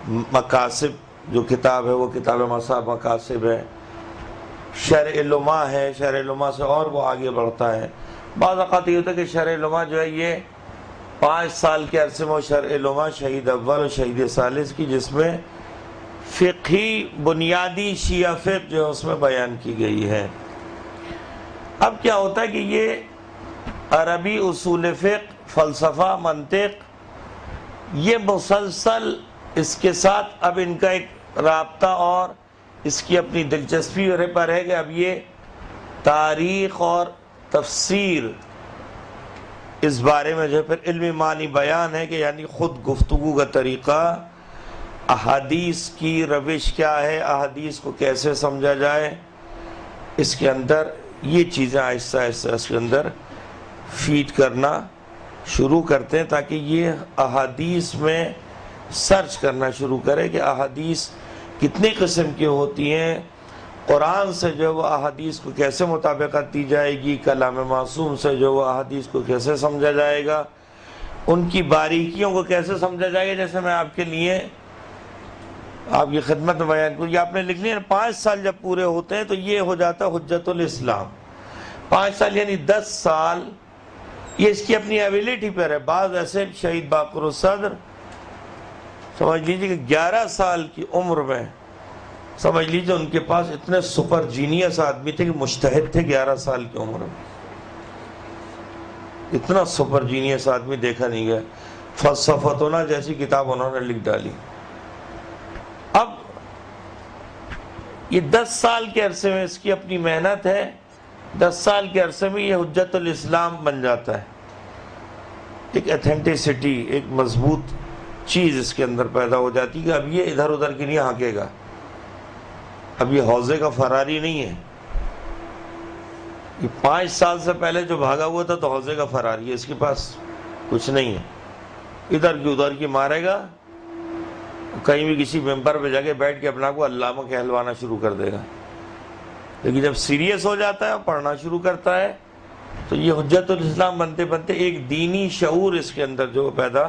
مقاصد جو کتاب ہے وہ کتاب مقاصد ہے، شرع لمع ہے، شرع لمع سے اور وہ آگے بڑھتا ہے. بعض اوقات یہ ہوتا ہے کہ شرع لمع جو ہے یہ 5 سال کے عرصے میں شرع لمع شہید اول اور شہید ثالث کی، جس میں فقہی بنیادی شیعہ فقہ جو ہے اس میں بیان کی گئی ہے. اب کیا ہوتا ہے کہ یہ عربی اصول فقہ، فلسفہ، منطق، یہ مسلسل اس کے ساتھ اب ان کا ایک رابطہ اور اس کی اپنی دلچسپی پر ہے کہ اب یہ تاریخ اور تفسیر اس بارے میں جو پھر علمی معنی بیان ہے کہ یعنی خود گفتگو کا طریقہ، احادیث کی روش کیا ہے، احادیث کو کیسے سمجھا جائے، اس کے اندر یہ چیزیں آہستہ آہستہ اس کے اندر فیڈ کرنا شروع کرتے ہیں تاکہ یہ احادیث میں سرچ کرنا شروع کرے کہ احادیث کتنی قسم کی ہوتی ہیں، قرآن سے جو وہ احادیث کو کیسے مطابقت دی جائے گی، کلام معصوم سے جو وہ احادیث کو کیسے سمجھا جائے گا، ان کی باریکیوں کو کیسے سمجھا جائے گا. جیسے میں آپ کے لیے آپ کی خدمت میں بیان کروں، یہ آپ نے لکھ لیا 5 سال جب پورے ہوتے ہیں تو یہ ہو جاتا ہے حجت الاسلام. 5 سال یعنی 10 سال یہ اس کی اپنی ایبیلٹی پر ہے. بعض ایسے شہید باقر الصدر سمجھ لیجیے کہ 11 سال کی عمر میں سمجھ لیجیے ان کے پاس اتنے سپر جینیس آدمی تھے کہ مجتہد تھے. 11 سال کی عمر میں اتنا سپر جینیس آدمی دیکھا نہیں گیا. فلسفتنا جیسی کتاب انہوں نے لکھ ڈالی. اب یہ 10 سال کے عرصے میں اس کی اپنی محنت ہے. 10 سال کے عرصے میں یہ حجت الاسلام بن جاتا ہے. ایک ایتھینٹسٹی، ایک مضبوط چیز اس کے اندر پیدا ہو جاتی ہے کہ اب یہ ادھر ادھر کی نہیں ہانکے گا. اب یہ حوضے کا فراری نہیں ہے. یہ 5 سال سے پہلے جو بھاگا ہوا تھا تو حوضے کا فراری ہے، اس کے پاس کچھ نہیں ہے. ادھر کی ادھر کی مارے گا، کہیں بھی کسی ممبر پہ جا کے بیٹھ کے اپنا کو علامہ کہلوانا شروع کر دے گا. لیکن جب سیریس ہو جاتا ہے، پڑھنا شروع کرتا ہے تو یہ حجت الاسلام بنتے بنتے ایک دینی شعور اس کے اندر جو پیدا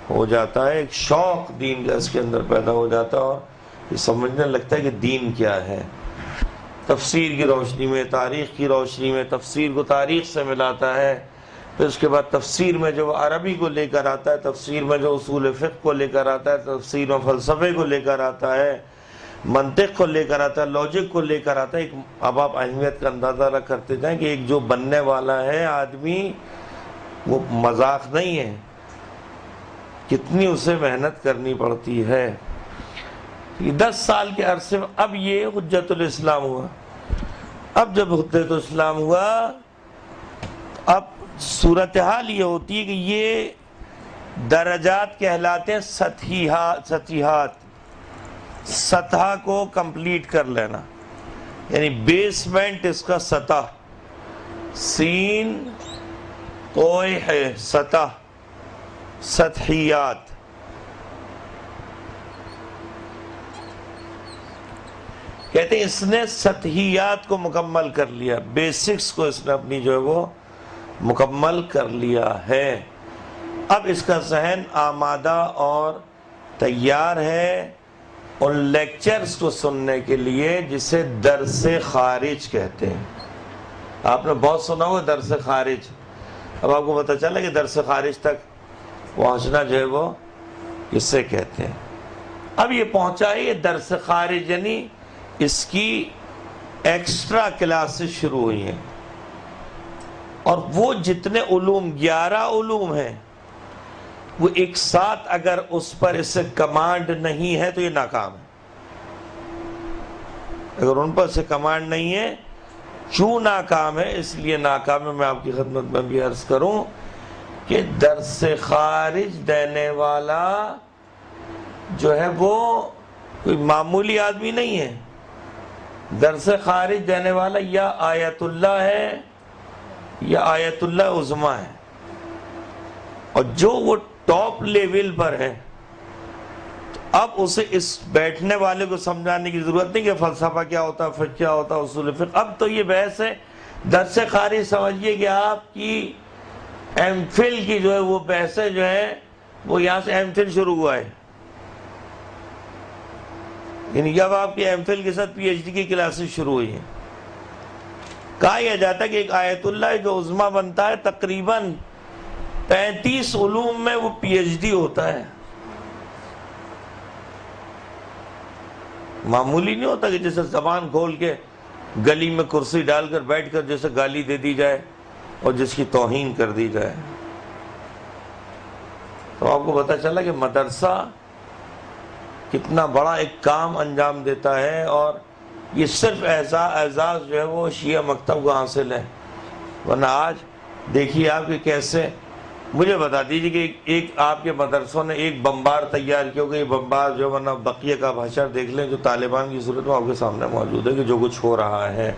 ہو جاتا ہے، ایک شوق دین کا اس کے اندر پیدا ہو جاتا ہے، اور یہ سمجھنے لگتا ہے کہ دین کیا ہے۔ تفسیر کی روشنی میں، تاریخ کی روشنی میں تفسیر کو تاریخ سے ملاتا ہے، پھر اس کے بعد تفسیر میں جو عربی کو لے کر آتا ہے، تفسیر میں جو اصول فقہ کو لے کر آتا ہے، تفسیر میں فلسفے کو لے کر آتا ہے، منطق کو لے کر آتا ہے، لاجک کو لے کر آتا ہے۔ اب آپ اہمیت کا اندازہ رکھ کرتے جائیں کہ ایک جو بننے والا ہے آدمی وہ مذاق نہیں ہے، کتنی اسے محنت کرنی پڑتی ہے۔ 10 سال کے عرصے میں اب یہ حجت الاسلام ہوا۔ اب جب حجت الاسلام ہوا، اب صورتحال یہ ہوتی ہے کہ یہ درجات کہلاتے ہیں سطحیات، سطح کو کمپلیٹ کر لینا، یعنی بیسمنٹ اس کا سطح، سین کوئی ہے سطح، سطحیات۔ کہتے ہیں اس نے سطحیات کو مکمل کر لیا، بیسکس کو اس نے اپنی جو ہے وہ مکمل کر لیا ہے۔ اب اس کا ذہن آمادہ اور تیار ہے ان لیکچرز کو سننے کے لیے جسے درس خارج کہتے ہیں۔ آپ نے بہت سنا ہوگا درس خارج، اب آپ کو پتہ چلا کہ درس خارج تک پہنچنا جو ہے وہ اسے کہتے ہیں۔ اب یہ پہنچا ہے، یہ درس خارج یعنی اس کی ایکسٹرا کلاسز شروع ہوئی ہیں، اور وہ جتنے علوم 11 علوم ہیں وہ ایک ساتھ اگر اس پر اس سے کمانڈ نہیں ہے تو یہ ناکام ہے۔ اگر ان پر سے کمانڈ نہیں ہے، کیوں ناکام ہے؟ اس لیے ناکام ہے، میں آپ کی خدمت میں بھی عرض کروں کہ درس خارج دینے والا جو ہے وہ کوئی معمولی آدمی نہیں ہے۔ درس خارج دینے والا یا آیت اللہ ہے یا آیت اللہ عظمیٰ ہے، اور جو وہ ٹاپ لیول پر ہے، اب اسے اس بیٹھنے والے کو سمجھانے کی ضرورت نہیں کہ فلسفہ کیا ہوتا ہے، فقہ کیا ہوتا ہے، اصول فقہ۔ اب تو یہ بحث ہے، درس خارج سمجھیے کہ آپ کی ایم فل کی جو ہے وہ بحثیں جو ہیں وہ یہاں سے ایم فل شروع ہوا ہے، یعنی جب آپ کی ایم فل کے ساتھ پی ایچ ڈی کی کلاسز شروع ہوئی ہیں۔ کہا یہ جاتا ہے کہ ایک آیت اللہ جو عظمیٰ بنتا ہے تقریباً 35 علوم میں وہ پی ایچ ڈی ہوتا ہے۔ معمولی نہیں ہوتا کہ جیسے زبان کھول کے گلی میں کرسی ڈال کر بیٹھ کر جیسے گالی دے دی جائے اور جس کی توہین کر دی جائے۔ تو آپ کو پتہ چلا کہ مدرسہ کتنا بڑا ایک کام انجام دیتا ہے، اور یہ صرف اعزاز جو ہے وہ شیعہ مکتب کو حاصل ہے، ورنہ آج دیکھیے آپ کہ کیسے، مجھے بتا دیجیے کہ ایک آپ کے مدرسوں نے ایک بمبار تیار کیا کہ یہ بمبار جو ورنہ بقیہ کا بھاشر دیکھ لیں جو طالبان کی صورت میں آپ کے سامنے موجود ہے کہ جو کچھ ہو رہا ہے۔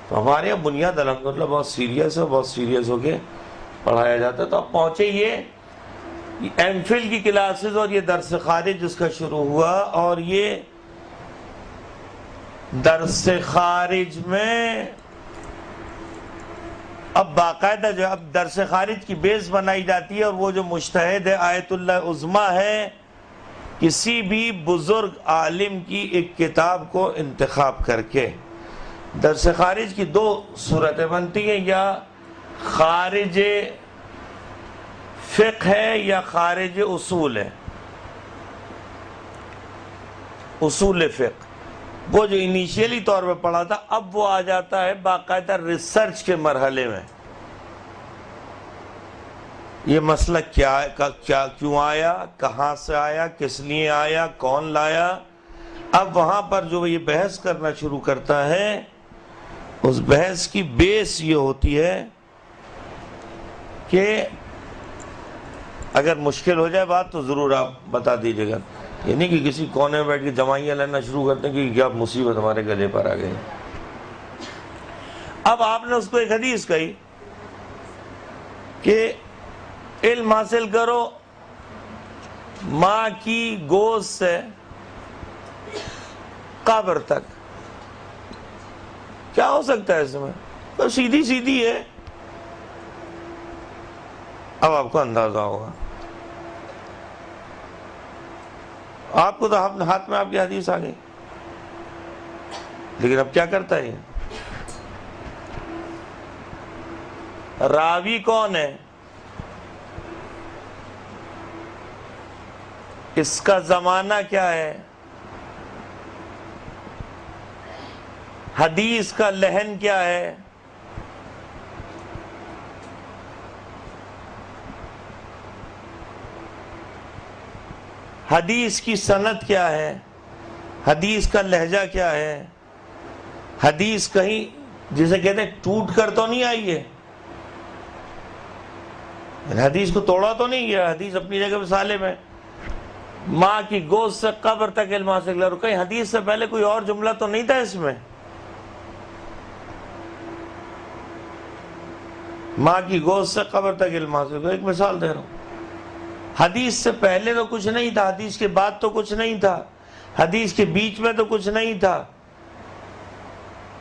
تو ہمارے یہاں بنیاد الحمدللہ بہت سیریس ہے، بہت سیریس ہو کے پڑھایا جاتا ہے۔ تو اب پہنچے یہ ایم فل کی کلاسز اور یہ درس خارج جس کا شروع ہوا، اور یہ درس خارج میں اب باقاعدہ جو اب درس خارج کی بیس بنائی جاتی ہے، اور وہ جو مجتہد ہے آیت اللہ عظمیٰ ہے، کسی بھی بزرگ عالم کی ایک کتاب کو انتخاب کر کے درس خارج کی 2 صورتیں بنتی ہیں، یا خارج فقہ ہے یا خارج اصول ہے۔ اصول فقہ وہ جو انیشیلی طور پہ پڑھا تھا، اب وہ آ جاتا ہے باقاعدہ ریسرچ کے مرحلے میں۔ یہ مسئلہ کیوں آیا، کہاں سے آیا، کس لیے آیا، کون لایا، اب وہاں پر جو یہ بحث کرنا شروع کرتا ہے، اس بحث کی بیس یہ ہوتی ہے کہ اگر مشکل ہو جائے بات تو ضرور آپ بتا دیجیے گا، یہ نہیں کہ کسی کونے میں بیٹھ کے جمائیاں لینا شروع کرتے ہیں کہ کیا مصیبت ہمارے گلے پر آ گئی۔ اب آپ نے اس کو ایک حدیث کہی کہ علم حاصل کرو ماں کی گوشت سے قبر تک، کیا ہو سکتا ہے اس میں؟ تو سیدھی سیدھی ہے. اب آپ کو اندازہ ہوگا. آپ کو تو ہاتھ میں آپ کی حدیث آ گئی، لیکن اب کیا کرتا ہے؟ راوی کون ہے؟ اس کا زمانہ کیا ہے؟ حدیث کا لحن کیا ہے؟ حدیث کی سند کیا ہے؟ حدیث کا لہجہ کیا ہے؟ حدیث کہیں جسے کہتے ہیں ٹوٹ کر تو نہیں آئی ہے، حدیث کو توڑا تو نہیں گیا، حدیث اپنی جگہ پہ سالم ہے. ماں کی گود سے قبر تک علم حاصل کرو، کہیں حدیث سے پہلے کوئی اور جملہ تو نہیں تھا اس میں؟ ماں کی گود سے قبر تک علم حاصل کرو. ایک مثال دے رہا ہوں. حدیث سے پہلے تو کچھ نہیں تھا، حدیث کے بعد تو کچھ نہیں تھا، حدیث کے بیچ میں تو کچھ نہیں تھا.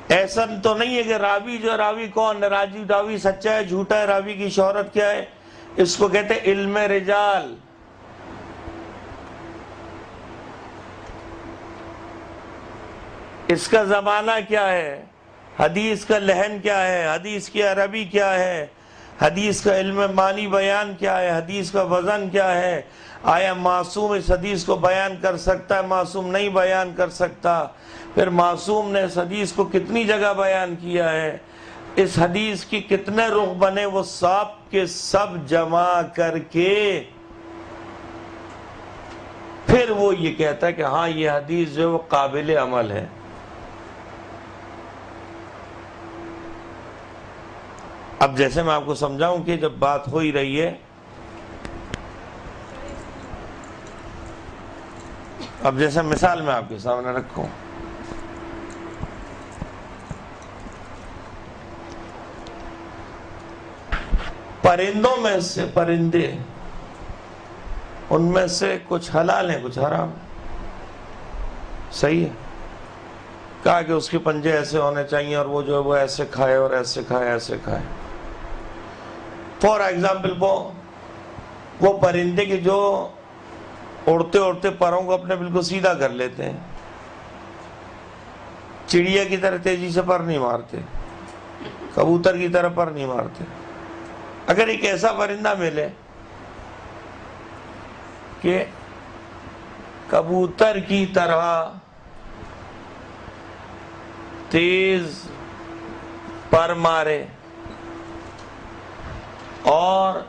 ایسا تو نہیں ہے کہ راوی جو ہے، راوی کون ہے، راوی سچا ہے جھوٹا ہے، راوی کی شہرت کیا ہے؟ اس کو کہتے ہیں علم رجال. اس کا زمانہ کیا ہے، حدیث کا لحن کیا ہے، حدیث کی عربی کیا ہے، حدیث کا علم معنی بیان کیا ہے، حدیث کا وزن کیا ہے، آیا معصوم اس حدیث کو بیان کر سکتا ہے، معصوم نہیں بیان کر سکتا، پھر معصوم نے اس حدیث کو کتنی جگہ بیان کیا ہے، اس حدیث کی کتنے رخ بنے، وہ سب کے سب جمع کر کے پھر وہ یہ کہتا ہے کہ ہاں یہ حدیث جو ہے وہ قابل عمل ہے. اب جیسے میں آپ کو سمجھاؤں کہ جب بات ہو ہی رہی ہے، اب جیسے مثال میں آپ کے سامنے رکھوں، پرندوں میں سے پرندے، ان میں سے کچھ حلال ہیں کچھ حرام ہیں، صحیح ہے. کہا کہ اس کے پنجے ایسے ہونے چاہیے اور وہ جو ہے وہ ایسے کھائے اور ایسے کھائے ایسے کھائے. فار ایگزامپل وہ پرندے کے جو اڑتے اڑتے پروں کو اپنے بالکل سیدھا کر لیتے ہیں، چڑیا کی طرح تیزی سے پر نہیں مارتے، کبوتر کی طرح پر نہیں مارتے. اگر ایک ایسا پرندہ ملے کہ کبوتر کی طرح تیز پر مارے اور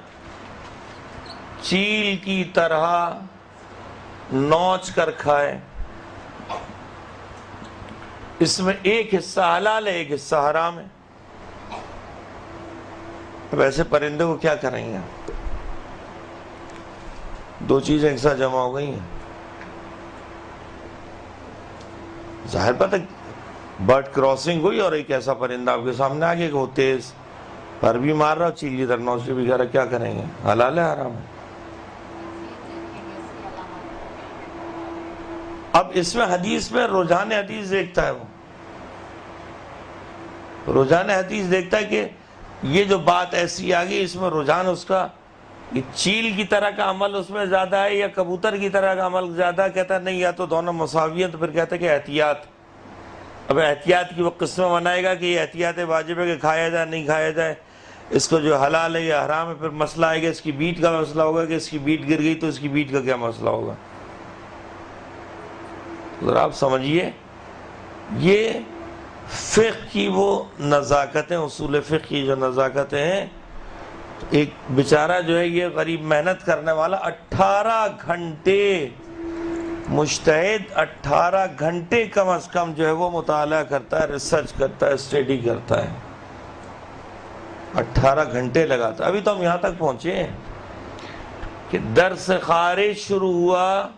چیل کی طرح نوچ کر کھائے، اس میں ایک حصہ حلال ہے ایک حصہ حرام ہے. ویسے پرندے کو کیا کریں گے؟ دو چیزیں ایک ساتھ جمع ہو گئی ہیں. ظاہر پتہ برڈ کراسنگ ہوئی اور ایک ایسا پرندہ آپ کے سامنے آ گیا کہ وہ تیز پر بھی مار رہا، چیل کی طرح نوچ بھی کہہ رہا، کیا کریں گے؟ حلال ہے حرام ہے؟ اب اس میں حدیث میں رجحان حدیث دیکھتا ہے، وہ رجحان حدیث دیکھتا ہے کہ یہ جو بات ایسی آ گئی، اس میں رجحان اس کا یہ چیل کی طرح کا عمل اس میں زیادہ ہے یا کبوتر کی طرح کا عمل زیادہ ہے. کہتا ہے نہیں، یا تو دونوں مساوی ہیں، تو پھر کہتا ہے کہ احتیاط. اب احتیاط کی وہ قسمیں بنائے گا کہ یہ احتیاط واجب ہے کہ کھایا جائے نہیں کھایا جائے، اس کو جو حلال ہے یا حرام ہے. پھر مسئلہ آئے گا، اس کی بیٹ کا مسئلہ ہوگا کہ اس کی بیٹ گر گئی تو اس کی بیٹ کا کیا مسئلہ ہوگا. ذرا آپ سمجھیے، یہ فقہ کی وہ نزاکتیں، اصول فقہ کی جو نزاکتیں ہیں. ایک بیچارہ جو ہے یہ غریب محنت کرنے والا 18 گھنٹے مجتہد 18 گھنٹے کم از کم جو ہے وہ مطالعہ کرتا ہے، ریسرچ کرتا ہے، اسٹڈی کرتا ہے، 18 گھنٹے لگاتا ہے. ابھی تو ہم یہاں تک پہنچے ہیں کہ درس خارج شروع ہوا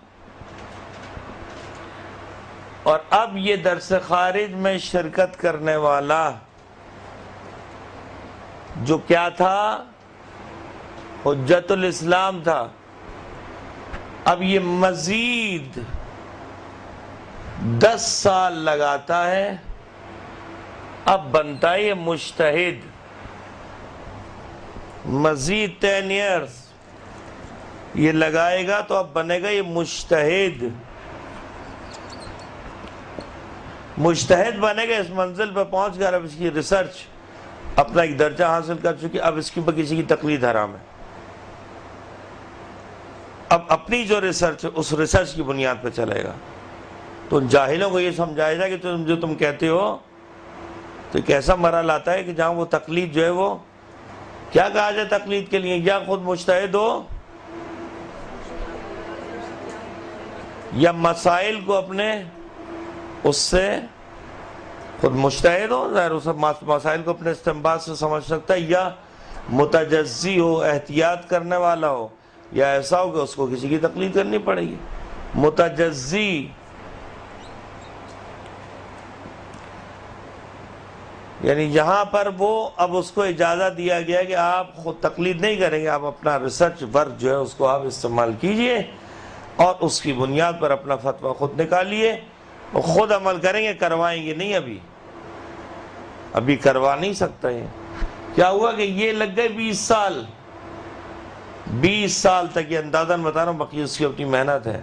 اور اب یہ درس خارج میں شرکت کرنے والا جو کیا تھا، حجت الاسلام تھا، اب یہ مزید 10 سال لگاتا ہے اب بنتا ہے یہ مجتہد، مزید 10 ایئرز یہ لگائے گا تو اب بنے گا یہ مجتہد۔ مجتہد بنے گا، اس منزل پہ پہنچ گیا، اب اس کی ریسرچ اپنا ایک درجہ حاصل کر چکی، اب اس کے اوپر کسی کی تقلید حرام ہے۔ اب اپنی جو ریسرچ ہے اس ریسرچ کی بنیاد پہ چلے گا۔ تو جاہلوں کو یہ سمجھایا جائے کہ جو تم کہتے ہو، تو ایک ایسا مرحلہ آتا ہے کہ جہاں وہ تقلید جو ہے وہ کیا کہا جائے تقلید کے لیے، یا خود مجتہد ہو یا مسائل کو اپنے اس سے خود مجتہد ہو، ظاہر اس مسائل کو اپنے استنباط سے سمجھ سکتا ہے، یا متجزی ہو، احتیاط کرنے والا ہو، یا ایسا ہو کہ اس کو کسی کی تقلید کرنی پڑے گی۔ متجزی یعنی یہاں پر وہ اب اس کو اجازت دیا گیا کہ آپ خود تقلید نہیں کریں گے، آپ اپنا ریسرچ ورک جو ہے اس کو آپ استعمال کیجئے اور اس کی بنیاد پر اپنا فتویٰ خود نکالیے اور خود عمل کریں گے، کروائیں گے نہیں۔ ابھی کروا نہیں سکتا ہے۔ کیا ہوا کہ یہ لگ گئے 20 سال تک، یہ اندازاً بتا رہا ہوں، باقی اس کی اپنی محنت ہے۔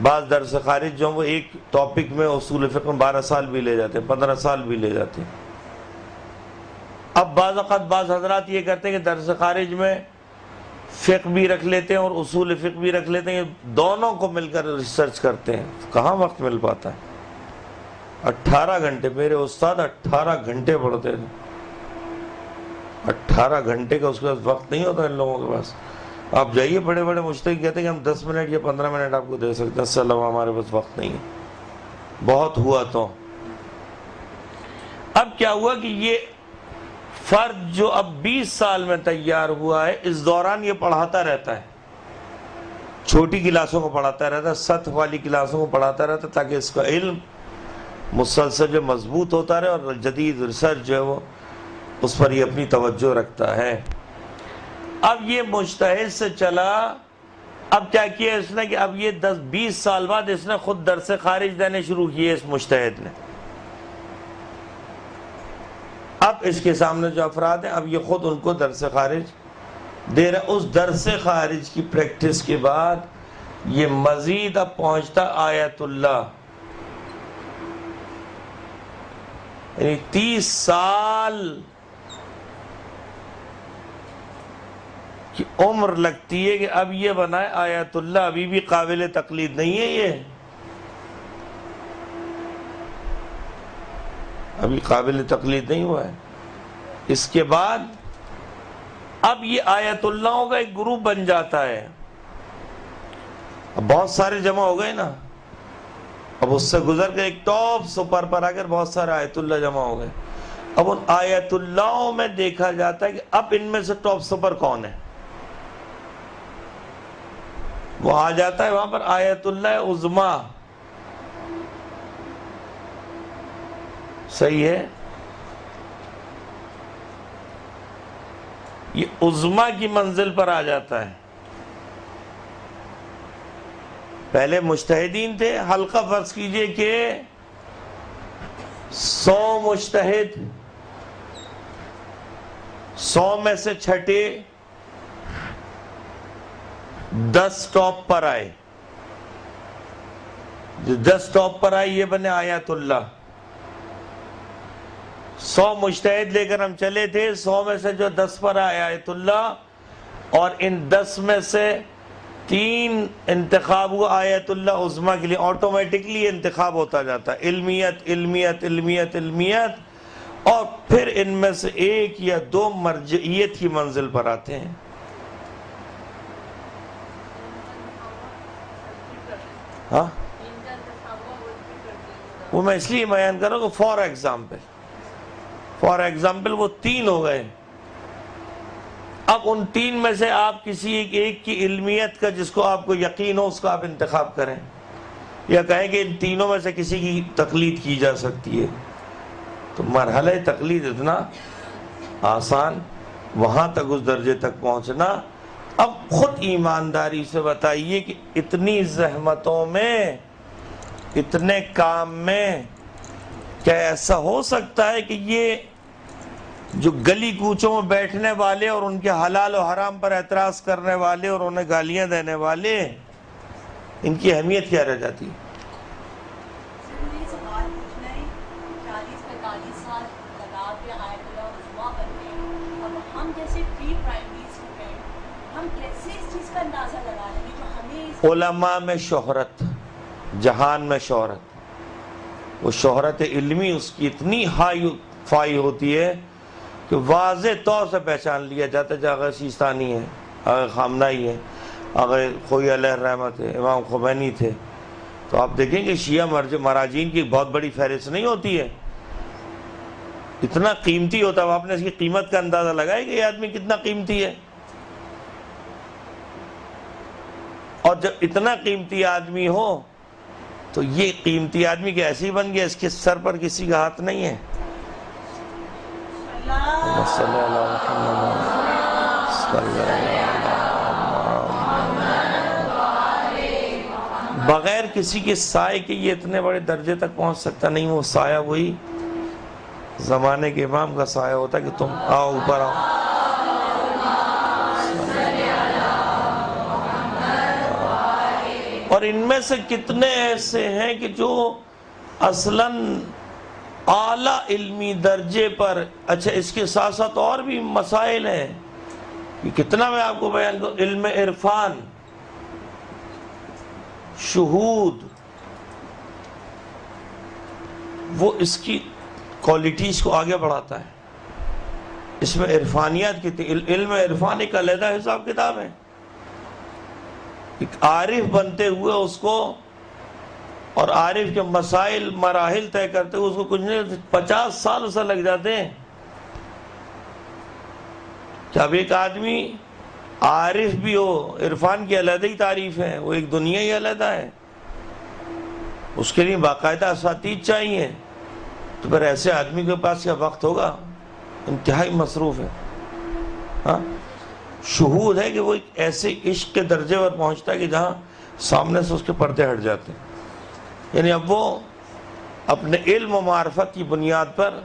بعض درس خارج جو وہ ایک ٹاپک میں اصول فقہ میں 12 سال بھی لے جاتے ہیں، 15 سال بھی لے جاتے ہیں۔ اب بعض اوقات بعض حضرات یہ کرتے ہیں کہ درس خارج میں فقہ بھی رکھ لیتے ہیں اور اصول فقہ بھی رکھ لیتے ہیں، دونوں کو مل کر ریسرچ کرتے ہیں۔ کہاں وقت مل پاتا ہے؟ 18 گھنٹے میرے استاد 18 گھنٹے پڑھتے تھے، 18 گھنٹے کا اس کے پاس وقت نہیں ہوتا ان لوگوں کے پاس۔ آپ جائیے، بڑے بڑے مجتہد کہتے ہیں کہ ہم 10 منٹ یا 15 منٹ آپ کو دے سکتے ہیں، اس سے علاوہ ہمارے پاس وقت نہیں ہے، بہت ہوا تو۔ اب کیا ہوا کہ یہ فرد جو اب 20 سال میں تیار ہوا ہے، اس دوران یہ پڑھاتا رہتا ہے، چھوٹی کلاسوں کو پڑھاتا رہتا ہے، سطح والی کلاسوں کو پڑھاتا رہتا ہے، تاکہ اس کا علم مسلسل جو مضبوط ہوتا رہے اور جدید ریسرچ جو ہے وہ اس پر یہ اپنی توجہ رکھتا ہے۔ اب یہ مجتہد سے چلا، اب کیا کیا اس نے کہ اب یہ 10-20 سال بعد اس نے خود درس خارج دینے شروع کیے اس مجتہد نے۔ اب اس کے سامنے جو افراد ہیں، اب یہ خود ان کو درس خارج دے رہا۔ اس درس خارج کی پریکٹس کے بعد یہ مزید اب پہنچتا آیت اللہ، یعنی 30 سال کی عمر لگتی ہے کہ اب یہ بنائے آیت اللہ۔ ابھی بھی قابل تقلید نہیں ہے، یہ ابھی قابل تقلید نہیں ہوا ہے۔ اس کے بعد اب یہ آیت اللہ کا ایک گروپ بن جاتا ہے، اب بہت سارے جمع ہو گئے نا، اب اس سے گزر کے ایک ٹاپ سپر پر آ کر بہت سارے آیت اللہ جمع ہو گئے۔ اب ان آیت اللہ میں دیکھا جاتا ہے کہ اب ان میں سے ٹاپ سپر کون ہے، وہ آ جاتا ہے وہاں پر آیت اللہ عظمیٰ۔ صحیح ہے، یہ عظمیٰ کی منزل پر آ جاتا ہے۔ پہلے مجتہدین تھے، حلقہ فرض کیجئے کہ 100 مجتہد، 100 میں سے چھٹے 10 ٹاپ پر آئے، جو 10 ٹاپ پر آئے یہ بنے آیت اللہ۔ 100 مجتہد لے کر ہم چلے تھے، 100 میں سے جو 10 پر آئے آیت اللہ، اور ان 10 میں سے 3 انتخاب ہوا آیت اللہ عظمیٰ کے لیے۔ آٹومیٹکلی انتخاب ہوتا جاتا ہے، علمیت علمیت علمیت علمیت، اور پھر ان میں سے 1 یا 2 مرجعیت کی منزل پر آتے ہیں۔ ہاں وہ میں اس لیے بیان کر رہا ہوں کہ فار ایگزامپل وہ 3 ہو گئے۔ اب ان 3 میں سے آپ کسی ایک کی علمیت کا، جس کو آپ کو یقین ہو، اس کا آپ انتخاب کریں، یا کہیں کہ ان تینوں میں سے کسی کی تقلید کی جا سکتی ہے۔ تو مرحلہ تقلید اتنا آسان، وہاں تک اس درجے تک پہنچنا۔ اب خود ایمانداری سے بتائیے کہ اتنی زحمتوں میں، اتنے کام میں کیا ایسا ہو سکتا ہے کہ یہ جو گلی کوچوں میں بیٹھنے والے اور ان کے حلال و حرام پر اعتراض کرنے والے اور انہیں گالیاں دینے والے، ان کی اہمیت کیا رہ جاتی ہے؟ مجھے سوال پوچھنا ہے، 40-45 سال لگا کے آیت اللہ عظمیٰ بنتے ہیں، اب ہم جیسے پری پرائمری اسٹوڈنٹ ہم کیسے اس چیز کا اندازہ لگا لیں گے جو ہمیں علماء میں شہرت، جہان میں شہرت، وہ شہرت علمی اس کی اتنی ہائی فائی ہوتی ہے کہ واضح طور سے پہچان لیا جاتا ہے، آغا سیستانی ہے، آغا خامنائی ہے، آغا خوئی علیہ الرحمت ہے، امام خمینی تھے. تو آپ دیکھیں کہ شیعہ مراجین کی بہت بڑی فہرست نہیں ہوتی ہے، اتنا قیمتی ہوتا ہے. آپ نے اس کی قیمت کا اندازہ لگایا کہ یہ آدمی کتنا قیمتی ہے. اور جب اتنا قیمتی آدمی ہو تو یہ قیمتی آدمی کی ایسی بن گیا، اس کے سر پر کسی کا ہاتھ نہیں ہے. بغیر کسی کے سائے کے یہ اتنے بڑے درجے تک پہنچ سکتا نہیں. وہ سایہ وہی زمانے کے امام کا سایہ ہوتا کہ تم آؤ اوپر آؤ. اور ان میں سے کتنے ایسے ہیں کہ جو اصلاً اعلیٰ علمی درجے پر، اچھا اس کے ساتھ ساتھ اور بھی مسائل ہیں، یہ کتنا میں آپ کو بیان کروں. علم عرفان، شہود، وہ اس کی کوالٹیز کو آگے بڑھاتا ہے. اس میں عرفانیات کی علم عرفان ایک علیحدہ حساب کتاب ہے. ایک عارف بنتے ہوئے اس کو، اور عارف کے مسائل مراحل طے کرتے ہوئے اس کو کچھ نہیں 50 سال اسے لگ جاتے ہیں. کہ اب ایک آدمی عارف بھی ہو، عرفان کی علیحدہ ہی تعریف ہے، وہ ایک دنیا ہی علیحدہ ہے، اس کے لیے باقاعدہ اساتید چاہیے. تو پھر ایسے آدمی کے پاس کیا وقت ہوگا؟ انتہائی مصروف ہے. ہاں، شہود ہے کہ وہ ایک ایسے عشق کے درجے پر پہنچتا ہے کہ جہاں سامنے سے اس کے پردے ہٹ جاتے ہیں. یعنی اب وہ اپنے علم و معرفت کی بنیاد پر،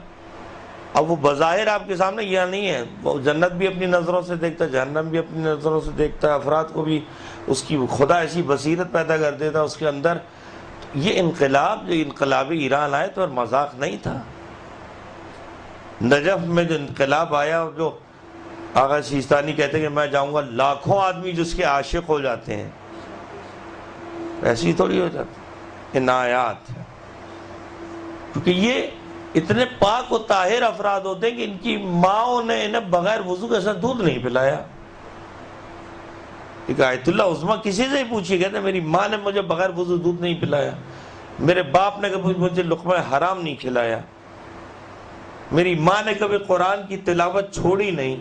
اب وہ بظاہر آپ کے سامنے یہ نہیں ہے، وہ جنت بھی اپنی نظروں سے دیکھتا ہے، جہنم بھی اپنی نظروں سے دیکھتا ہے، افراد کو بھی اس کی خدا ایسی بصیرت پیدا کر دیتا ہے اس کے اندر. یہ انقلاب، جو انقلاب ایران آئے تو مذاق نہیں تھا. نجف میں جو انقلاب آیا، اور جو آغا سیستانی کہتے ہیں کہ میں جاؤں گا، لاکھوں آدمی جس کے عاشق ہو جاتے ہیں، ایسی تھوڑی ہو جاتی عنایات. کیونکہ یہ اتنے پاک و طاہر افراد ہوتے ہیں کہ ان کی ماں نے انہیں بغیر وضو کے ساتھ دودھ نہیں پلایا. ایک آیت اللہ عظمیٰ کسی سے ہی پوچھی، کہتے میری ماں نے مجھے بغیر وضو دودھ نہیں پلایا، میرے باپ نے کبھی مجھے لقمہ حرام نہیں کھلایا، میری ماں نے کبھی قرآن کی تلاوت چھوڑی نہیں،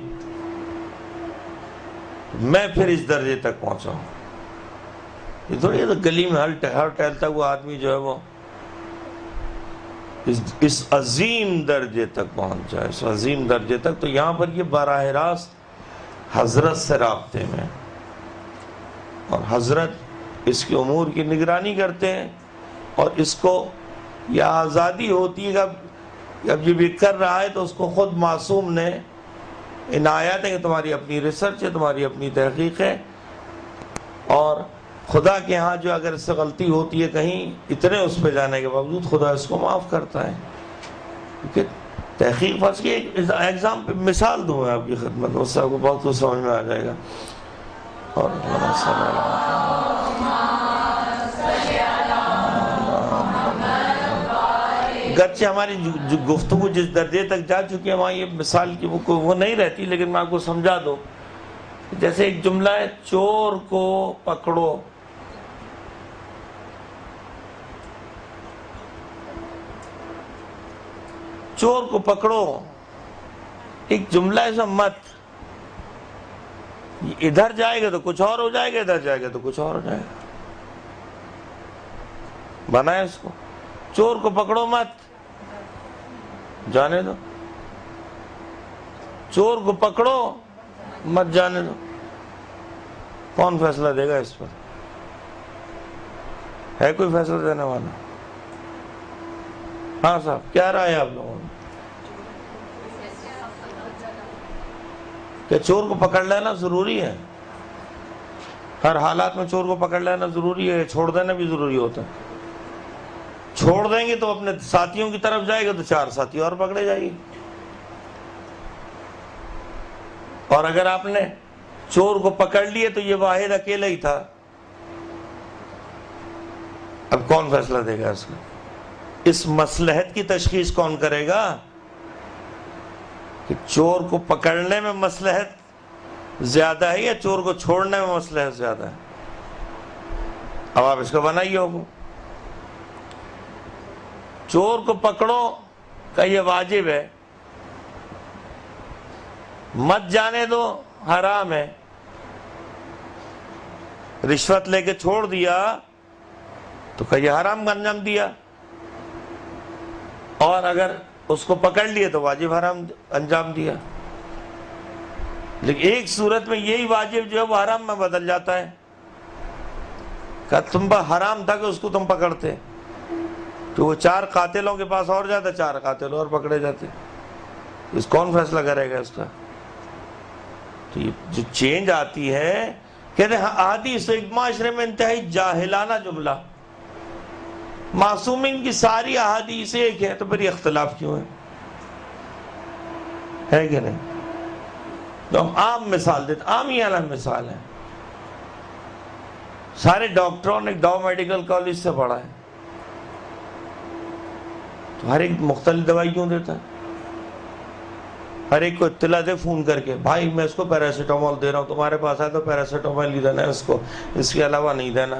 میں پھر اس درجے تک پہنچا ہوں. یہ تھوڑی ہے تو گلی میں ہر ٹہلتا ہوا آدمی جو ہے وہ اس عظیم درجے تک پہنچ جائے، اس عظیم درجے تک. تو یہاں پر یہ براہ راست حضرت سے رابطے میں، اور حضرت اس کے امور کی نگرانی کرتے ہیں، اور اس کو یہ آزادی ہوتی ہے کہ اب یہ بھی کر رہا ہے تو اس کو خود معصوم نے عنایت ہے کہ تمہاری اپنی ریسرچ ہے، تمہاری اپنی تحقیق ہے، اور خدا کے ہاں جو اگر اس سے غلطی ہوتی ہے کہیں اتنے اس پہ جانے کے باوجود خدا اس کو معاف کرتا ہے. کیونکہ تحقیق فرض کی ایک ایگزام پہ مثال دوں میں آپ کی خدمت میں، اس سے آپ کو بہت کچھ سمجھ میں آ جائے گا. اور گرچہ ہماری جو گفتگو جس درجے تک جا چکی ہے وہاں یہ مثال کی وہ نہیں رہتی، لیکن میں آپ کو سمجھا دوں. جیسے ایک جملہ ہے، چور کو پکڑو. چور کو پکڑو ایک جملہ ہے، سب مت ادھر جائے گا تو کچھ اور ہو جائے گا، ادھر جائے گا تو کچھ اور ہو جائے گا. بنا ہے اس کو، چور کو پکڑو مت، جانے دو. چور کو پکڑو مت جانے دو. کون فیصلہ دے گا اس پر؟ ہے کوئی فیصلہ دینے والا؟ ہاں صاحب کیا رائے ہے آپ لوگوں نے؟ کہ چور کو پکڑ لینا ضروری ہے؟ ہر حالات میں چور کو پکڑ لینا ضروری ہے، چھوڑ دینا بھی ضروری ہوتا ہے؟ چھوڑ دیں گے تو اپنے ساتھیوں کی طرف جائے گا تو 4 ساتھی اور پکڑے جائے گی، اور اگر آپ نے چور کو پکڑ لیے تو یہ واحد اکیلا ہی تھا، اب کون فیصلہ دے گا اس کا؟ اس مصلحت کی تشخیص کون کرے گا کہ چور کو پکڑنے میں مصلحت زیادہ ہے یا چور کو چھوڑنے میں مصلحت زیادہ ہے؟ اب آپ اس کو بنائیے حکم۔ چور کو پکڑو کا یہ واجب ہے، مت جانے دو حرام ہے، رشوت لے کے چھوڑ دیا تو کہ یہ حرام کا انجام دیا، اور اگر اس کو پکڑ لیے تو واجب حرام انجام دیا۔ لیکن ایک صورت میں یہی واجب جو ہے وہ حرام میں بدل جاتا ہے، کہ تم پر حرام تھا کہ اس کو تم پکڑتے، تو وہ 4 قاتلوں کے پاس اور جاتا، 4 قاتل اور پکڑے جاتے، اس کون فیصلہ کرے گا اس کا؟ تو یہ جو چینج آتی ہے، کہتے ہیں احادیث ایک معاشرے میں انتہائی جاہلانہ جملہ، معصومین کی ساری احادیث ایک ہے تو پھر یہ اختلاف کیوں ہے کہ نہیں؟ تو ہم عام مثال دیتے، عام ہی عالم مثال ہے، سارے ڈاکٹروں نے ڈاؤ میڈیکل کالج سے پڑھا ہے، تو ہر ایک مختلف دوائی کیوں دیتا ہے؟ ہر ایک کو اطلاع دے فون کر کے، بھائی میں اس کو پیراسیٹامول دے رہا ہوں، تمہارے پاس آئے تو پیراسیٹامول ہی دینا ہے اس کو، اس کے علاوہ نہیں دینا۔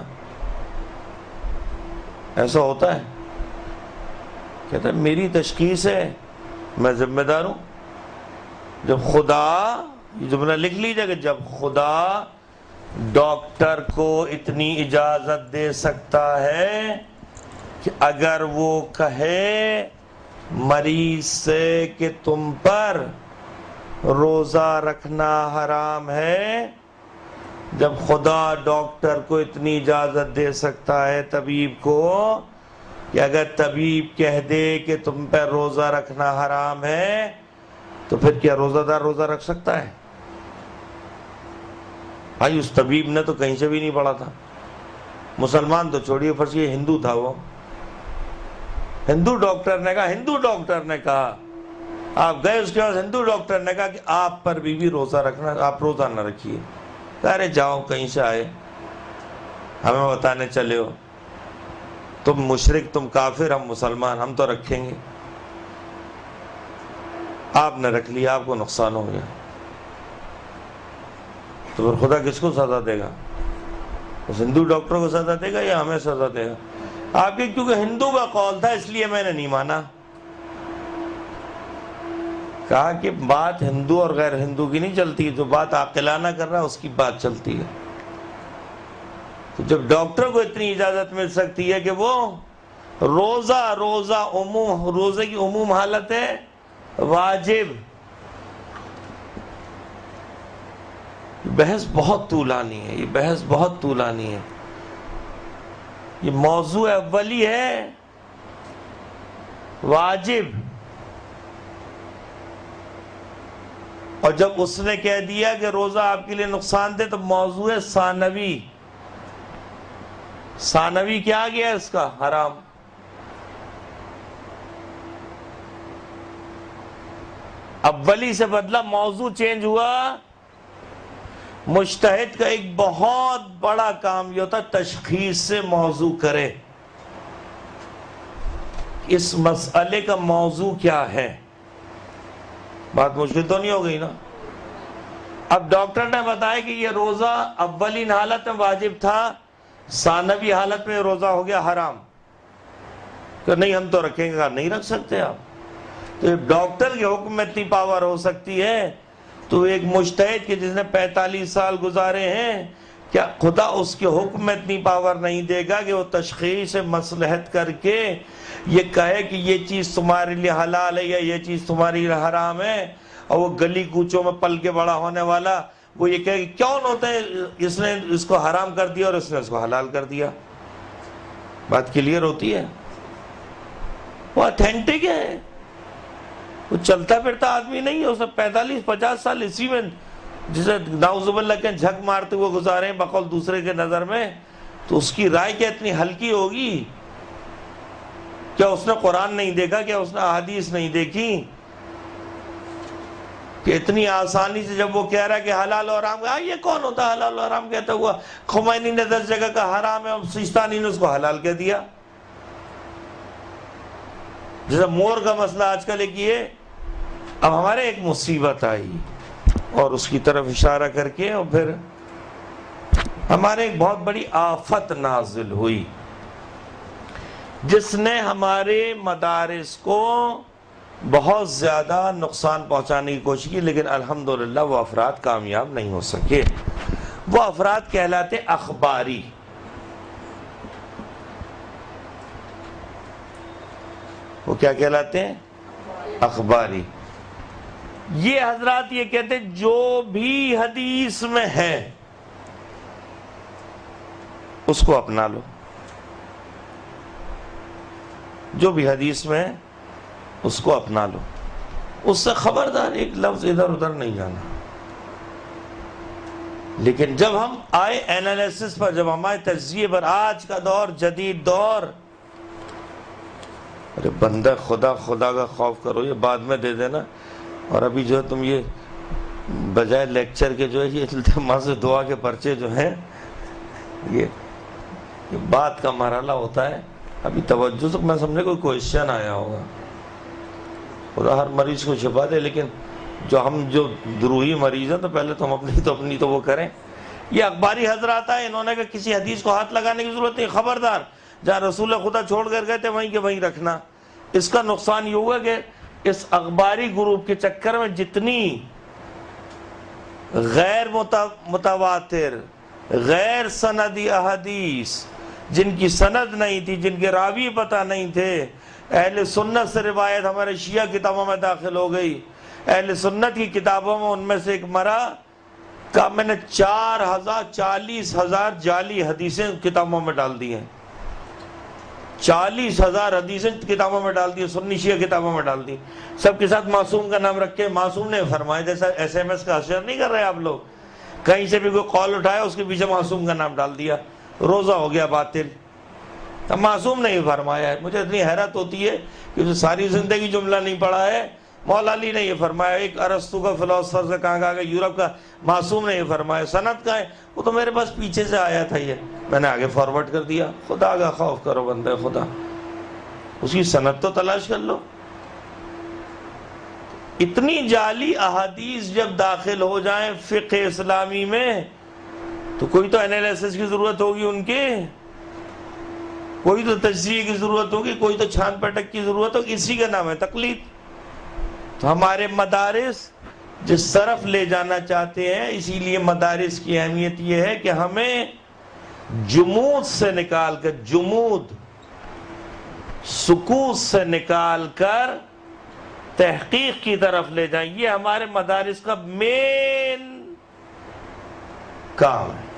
ایسا ہوتا ہے؟ کہتا ہے میری تشخیص ہے، میں ذمہ دار ہوں۔ جب خدا، یہ جملہ لکھ لیجئے کہ جب خدا ڈاکٹر کو اتنی اجازت دے سکتا ہے کہ اگر وہ کہے مریض سے کہ تم پر روزہ رکھنا حرام ہے، جب خدا ڈاکٹر کو اتنی اجازت دے سکتا ہے طبیب کو کہ اگر طبیب کہہ دے کہ تم پر روزہ رکھنا حرام ہے تو پھر کیا روزہ دار روزہ رکھ سکتا ہے؟ بھائی اس طبیب نے تو کہیں سے بھی نہیں پڑھا تھا، مسلمان تو چھوڑیے، فرض یہ ہندو تھا، وہ ہندو ڈاکٹر نے کہا آپ گئے اس کے بعد ہندو ڈاکٹر نے کہا کہ آپ پر بھی روزہ رکھنا، آپ روزہ نہ رکھیے، ارے جاؤ کہیں سے آئے ہمیں بتانے چلے ہو، تم مشرک، تم کافر، ہم مسلمان، ہم تو رکھیں گے، آپ نے رکھ لیا، آپ کو نقصان ہو گیا، تو پھر خدا کس کو سزا دے گا؟ اس ہندو ڈاکٹر کو سزا دے گا یا ہمیں سزا دے گا؟ آپ کے کیونکہ ہندو کا قول تھا اس لیے میں نے نہیں مانا، کہا کہ بات ہندو اور غیر ہندو کی نہیں چلتی، جو بات عاقلانہ کر رہا ہے اس کی بات چلتی ہے۔ تو جب ڈاکٹر کو اتنی اجازت مل سکتی ہے کہ وہ روزے کی عموم حالت ہے واجب، بحث بہت طولانی ہے، یہ موضوع اولی ہے واجب، اور جب اس نے کہہ دیا کہ روزہ آپ کے لیے نقصان دہ تو موضوع ثانوی کیا گیا اس کا؟ حرام۔ اولی سے بدلا، موضوع چینج ہوا۔ مجتہد کا ایک بہت بڑا کام یہ ہوتا تشخیص سے موضوع کرے، اس مسئلے کا موضوع کیا ہے۔ بات مشکل تو نہیں ہو گئی نا؟ اب ڈاکٹر نے بتایا کہ یہ روزہ اولین حالت میں واجب تھا، ثانوی حالت میں روزہ ہو گیا حرام، کہ نہیں ہم تو رکھیں گے، نہیں رکھ سکتے آپ۔ تو ڈاکٹر کے حکم میں اتنی پاور ہو سکتی ہے تو ایک مجتہد کے جس نے 45 سال گزارے ہیں، کیا خدا اس کے حکم میں اتنی پاور نہیں دے گا کہ وہ تشخیص مصلحت کر کے یہ کہے کہ یہ چیز تمہارے لیے حلال ہے یا یہ چیز تمہارے لیے حرام ہے، اور وہ گلی کوچوں میں پل کے بڑا ہونے والا وہ یہ کہے کہ کون ہوتا ہے اس نے اس کو حرام کر دیا اور اس نے اس کو حلال کر دیا؟ بات کلیئر ہوتی ہے؟ وہ اتھینٹک ہے، وہ چلتا پھرتا آدمی نہیں ہے، اسے 45-50 سال اسی میں جسے نعوذ باللہ کے جھک مارتے ہوئے گزارے ہیں بقول دوسرے کے نظر میں، تو اس کی رائے کیا اتنی ہلکی ہوگی؟ کیا اس نے قرآن نہیں دیکھا؟ کیا اس نے احادیث نہیں دیکھی؟ کہ اتنی آسانی سے جب وہ کہہ رہا ہے کہ حلال اور حرام، یہ کون ہوتا ہے حلال اور حرام کہتا ہوا؟ خمینی نے 10 جگہ کا حرام ہے اور سیستانی نے اس کو حلال کہہ دیا. جیسے مور کا مسئلہ آج کل ایک یہ، اب ہمارے ایک مصیبت آئی اور اس کی طرف اشارہ کر کے اور پھر ہمارے ایک بہت بڑی آفت نازل ہوئی جس نے ہمارے مدارس کو بہت زیادہ نقصان پہنچانے کی کوشش کی، لیکن الحمدللہ وہ افراد کامیاب نہیں ہو سکے. وہ افراد کہلاتے اخباری. وہ کیا کہلاتے ہیں؟ اخباری. یہ حضرات یہ کہتے ہیں جو بھی حدیث میں ہے اس کو اپنا لو، جو بھی حدیث میں ہے اس کو اپنا لو، اس سے خبردار ایک لفظ ادھر ادھر نہیں جانا. لیکن جب ہم آئے اینالیسس پر، جب ہم آئے تجزیے پر، آج کا دور جدید دور، ارے بندہ خدا کا خوف کرو، یہ بعد میں دے دینا. اور ابھی جو ہے تم یہ بجائے لیکچر کے جو ہے یہ التماس دعا کے پرچے جو ہیں، یہ بات کا مرحلہ ہوتا ہے. ابھی توجہ سے میں سمجھے کوئی کوئسچن آیا ہوگا، خدا ہر مریض کو شفا دے، لیکن جو دروہی مریض ہیں تو پہلے تو ہم اپنی تو وہ کریں. یہ اخباری حضرات آئے، انہوں نے کہا کسی حدیث کو ہاتھ لگانے کی ضرورت نہیں، خبردار جہاں رسول خدا چھوڑ کر گئے تھے وہیں کے وہیں رکھنا. اس کا نقصان یہ ہوا کہ اس اخباری گروپ کے چکر میں جتنی غیر متواتر، غیر سندی احادیث، جن کی سند نہیں تھی، جن کے راوی پتہ نہیں تھے، اہل سنت سے روایت ہمارے شیعہ کتابوں میں داخل ہو گئی. اہل سنت کی کتابوں میں ان میں سے ایک مرا کہ میں نے 40,000 جعلی حدیثیں کتابوں میں ڈال دی ہیں. 40,000 حدیثیں کتابوں میں ڈال دی، سنی شیعہ کتابوں میں ڈال دی. سب کے ساتھ معصوم کا نام رکھ کے معصوم نے فرمایا، جیسا SMS کا اثر نہیں کر رہے آپ لوگ، کہیں سے بھی کوئی کال اٹھایا اس کے پیچھے معصوم کا نام ڈال دیا، روزہ ہو گیا باطل. اب معصوم نہیں فرمایا ہے. مجھے اتنی حیرت ہوتی ہے کہ ساری زندگی جملہ نہیں پڑھا ہے. مولا علی نے یہ فرمایا، ایک ارسطو کا فلاسفر سے کہاں گیا، یورپ کا معصوم نے یہ فرمایا. سند کا ہے وہ تو میرے پاس پیچھے سے آیا تھا، یہ میں نے آگے فارورڈ کر دیا. خدا کا خوف کرو بندے خدا، اس کی سند تو تلاش کر لو. اتنی جعلی احادیث جب داخل ہو جائیں فقہ اسلامی میں تو کوئی تو انالیسس کی ضرورت ہوگی، ان کے کوئی تو تجزیے کی ضرورت ہوگی، کوئی تو چھان پٹک کی ضرورت ہوگی. اسی کا نام ہے تقلید. تو ہمارے مدارس جس طرف لے جانا چاہتے ہیں، اسی لیے مدارس کی اہمیت یہ ہے کہ ہمیں جمود سے نکال کر، جمود سکوت سے نکال کر تحقیق کی طرف لے جائیں. یہ ہمارے مدارس کا مین کام ہے.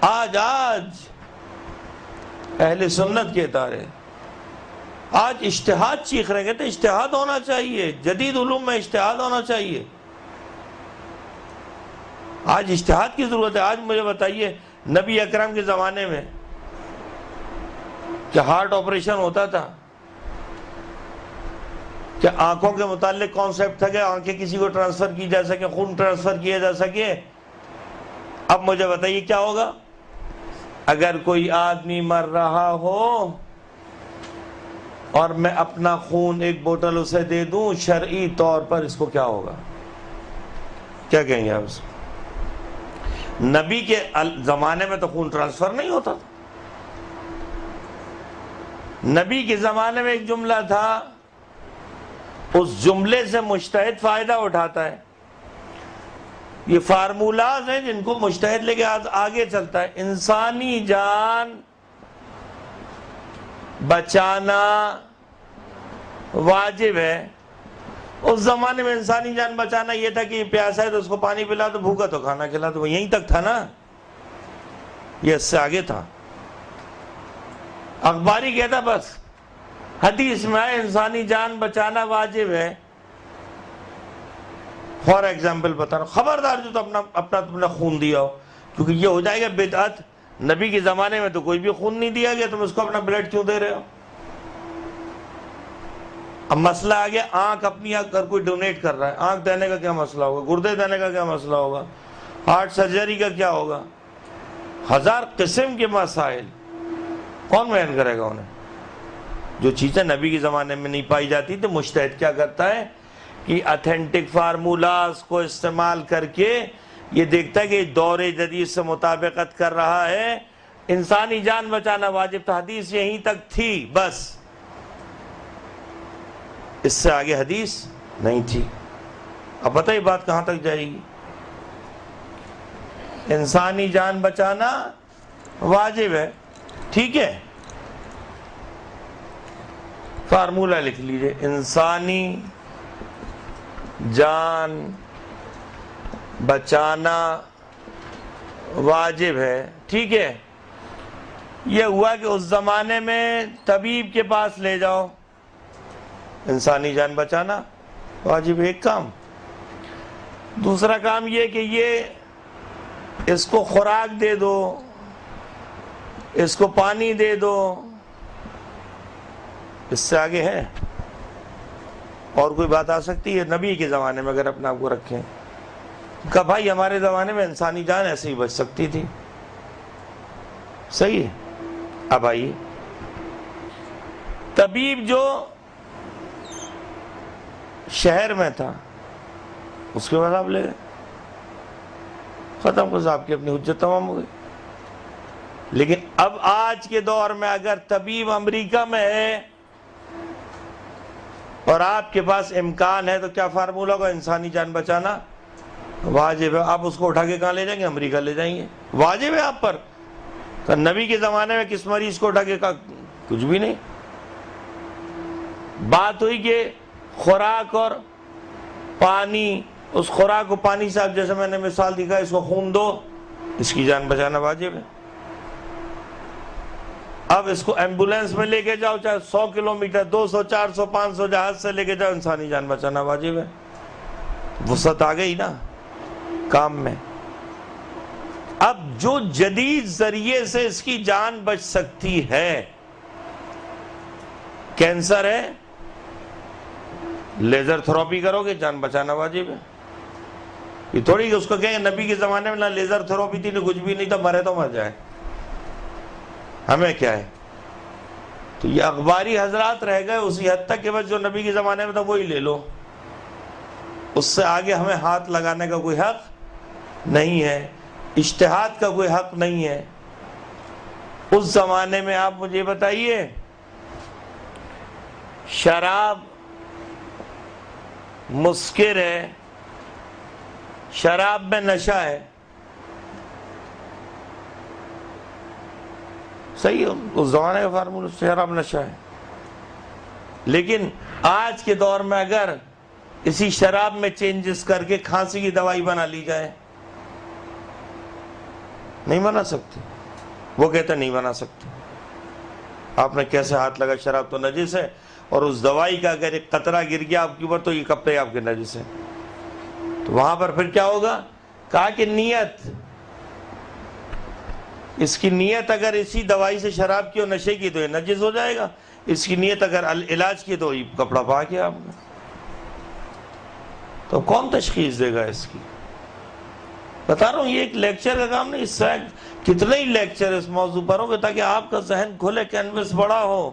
آج اہل سنت کے ادارے آج اجتہاد چیخ رہے ہیں، کہتے اجتہاد ہونا چاہیے، جدید علوم میں اجتہاد ہونا چاہیے. آج اجتہاد کی ضرورت ہے. آج مجھے بتائیے نبی اکرم کے زمانے میں کیا ہارٹ آپریشن ہوتا تھا؟ کیا آنکھوں کے متعلق کانسیپٹ تھا کہ آنکھیں کسی کو ٹرانسفر کی جا سکے، خون ٹرانسفر کیا جا سکے؟ اب مجھے بتائیے کیا ہوگا اگر کوئی آدمی مر رہا ہو اور میں اپنا خون ایک بوتل اسے دے دوں شرعی طور پر، اس کو کیا ہوگا؟ کیا کہیں گے آپ اس کو؟ نبی کے زمانے میں تو خون ٹرانسفر نہیں ہوتا تھا. نبی کے زمانے میں ایک جملہ تھا، اس جملے سے مجتہد فائدہ اٹھاتا ہے. یہ فارمولاز ہیں جن کو مجتہد لے کے آگے چلتا ہے. انسانی جان بچانا واجب ہے. اس زمانے میں انسانی جان بچانا یہ تھا کہ پیاسا ہے تو اس کو پانی پلا دو، بھوکا تو کھانا کھلا دو. یہیں تک تھا نا، یہ اس سے آگے تھا. اخباری کہتا بس حدیث میں ہے انسانی جان بچانا واجب ہے. فار ایگزامپل بتا رہا ہوں, خبردار جو تو اپنا تم نے خون دیا ہو, کیونکہ یہ ہو جائے گا بدعت. نبی کے زمانے میں تو کوئی بھی خون نہیں دیا گیا, تم اس کو اپنا بلڈ کیوں دے رہے ہو؟ اب مسئلہ آ گیا آنکھ اپنی اگر کوئی ڈونیٹ کر رہا ہے, آنکھ دینے کا کیا مسئلہ ہوگا, گردے دینے کا کیا مسئلہ ہوگا, ہارٹ سرجری کا کیا ہوگا, ہزار قسم کے مسائل. کون بیان کرے گا انہیں؟ جو چیزیں نبی کے زمانے میں نہیں پائی جاتی تو مجتہد کیا کرتا ہے کہ اتھینٹک فارمولاز کو استعمال کر کے یہ دیکھتا ہے کہ دور جدید سے مطابقت کر رہا ہے. انسانی جان بچانا واجب تھا, حدیث یہیں تک تھی بس, اس سے آگے حدیث نہیں تھی. اب پتہ یہ بات کہاں تک جائے گی؟ انسانی جان بچانا واجب ہے, ٹھیک ہے, فارمولہ لکھ لیجئے, انسانی جان بچانا واجب ہے, ٹھیک ہے. یہ ہوا کہ اس زمانے میں طبیب کے پاس لے جاؤ, انسانی جان بچانا واجب ہے, ایک کام. دوسرا کام یہ کہ یہ اس کو خوراک دے دو, اس کو پانی دے دو, اس سے آگے ہے اور کوئی بات آ سکتی ہے؟ نبی کے زمانے میں اگر اپنے آپ کو رکھیں, کہا بھائی ہمارے زمانے میں انسانی جان ایسے ہی بچ سکتی تھی, صحیح ہے. اب آئیے, طبیب جو شہر میں تھا اس کے بعد آپ لے گئے, ختم کو آپ کی اپنی حجت تمام ہو گئی. لیکن اب آج کے دور میں اگر طبیب امریکہ میں ہے اور آپ کے پاس امکان ہے تو کیا فارمولہ ہوگا؟ انسانی جان بچانا واجب ہے. آپ اس کو اٹھا کے کہاں لے جائیں گے؟ امریکہ لے جائیں گے, واجب ہے آپ پر. تو نبی کے زمانے میں کس مریض کو اٹھا کے کہا؟ کچھ بھی نہیں. بات ہوئی کہ خوراک اور پانی, اس خوراک کو پانی سے آپ جیسے میں نے مثال دکھا, اس کو خون دو, اس کی جان بچانا واجب ہے. اب اس کو ایمبولینس میں لے کے جاؤ, چاہے 100 کلومیٹر, 200, 400, 500 جہاز سے لے کے جاؤ, انسانی جان بچانا واجب ہے. وسعت آ گئی نا کام میں. اب جو جدید ذریعے سے اس کی جان بچ سکتی ہے, کینسر ہے, لیزر تھراپی کرو گے, جان بچانا واجب ہے. یہ تھوڑی کہ اس کو کہیں نبی کے زمانے میں نہ لیزر تھراپی تھی نہ کچھ بھی نہیں تھا, مرے تو مر جائے, ہمیں کیا ہے. تو یہ اخباری حضرات رہ گئے اسی حد تک کہ بس جو نبی کے زمانے میں تھا وہی لے لو, اس سے آگے ہمیں ہاتھ لگانے کا کوئی حق نہیں ہے, اجتہاد کا کوئی حق نہیں ہے. اس زمانے میں آپ مجھے بتائیے, شراب مسکر ہے, شراب میں نشہ ہے, صحیح ہے, اس زمانے کا فارمولہ شراب نشہ ہے. لیکن آج کے دور میں اگر اسی شراب میں چینجز کر کے کھانسی کی دوائی بنا لی جائے, نہیں بنا سکتے. وہ کہتے نہیں بنا سکتے. آپ نے کیسے ہاتھ لگا؟ شراب تو نجس ہے, اور اس دوائی کا اگر ایک قطرہ گر گیا آپ کے اوپر تو یہ کپڑے آپ کے نجس ہیں. تو وہاں پر پھر کیا ہوگا؟ کہا کہ نیت, اس کی نیت اگر اسی دوائی سے شراب کی اور نشے کی تو یہ نجس ہو جائے گا, اس کی نیت اگر علاج کی تو یہ کپڑا پاک ہے آپ نے. تو کون تشخیص دے گا اس کی؟ بتا رہا ہوں, یہ ایک لیکچر کا کام نہیں, اس سے کتنے ہی لیکچر اس موضوع پر ہوں گے تاکہ آپ کا ذہن کھلے, کینوس بڑا ہو,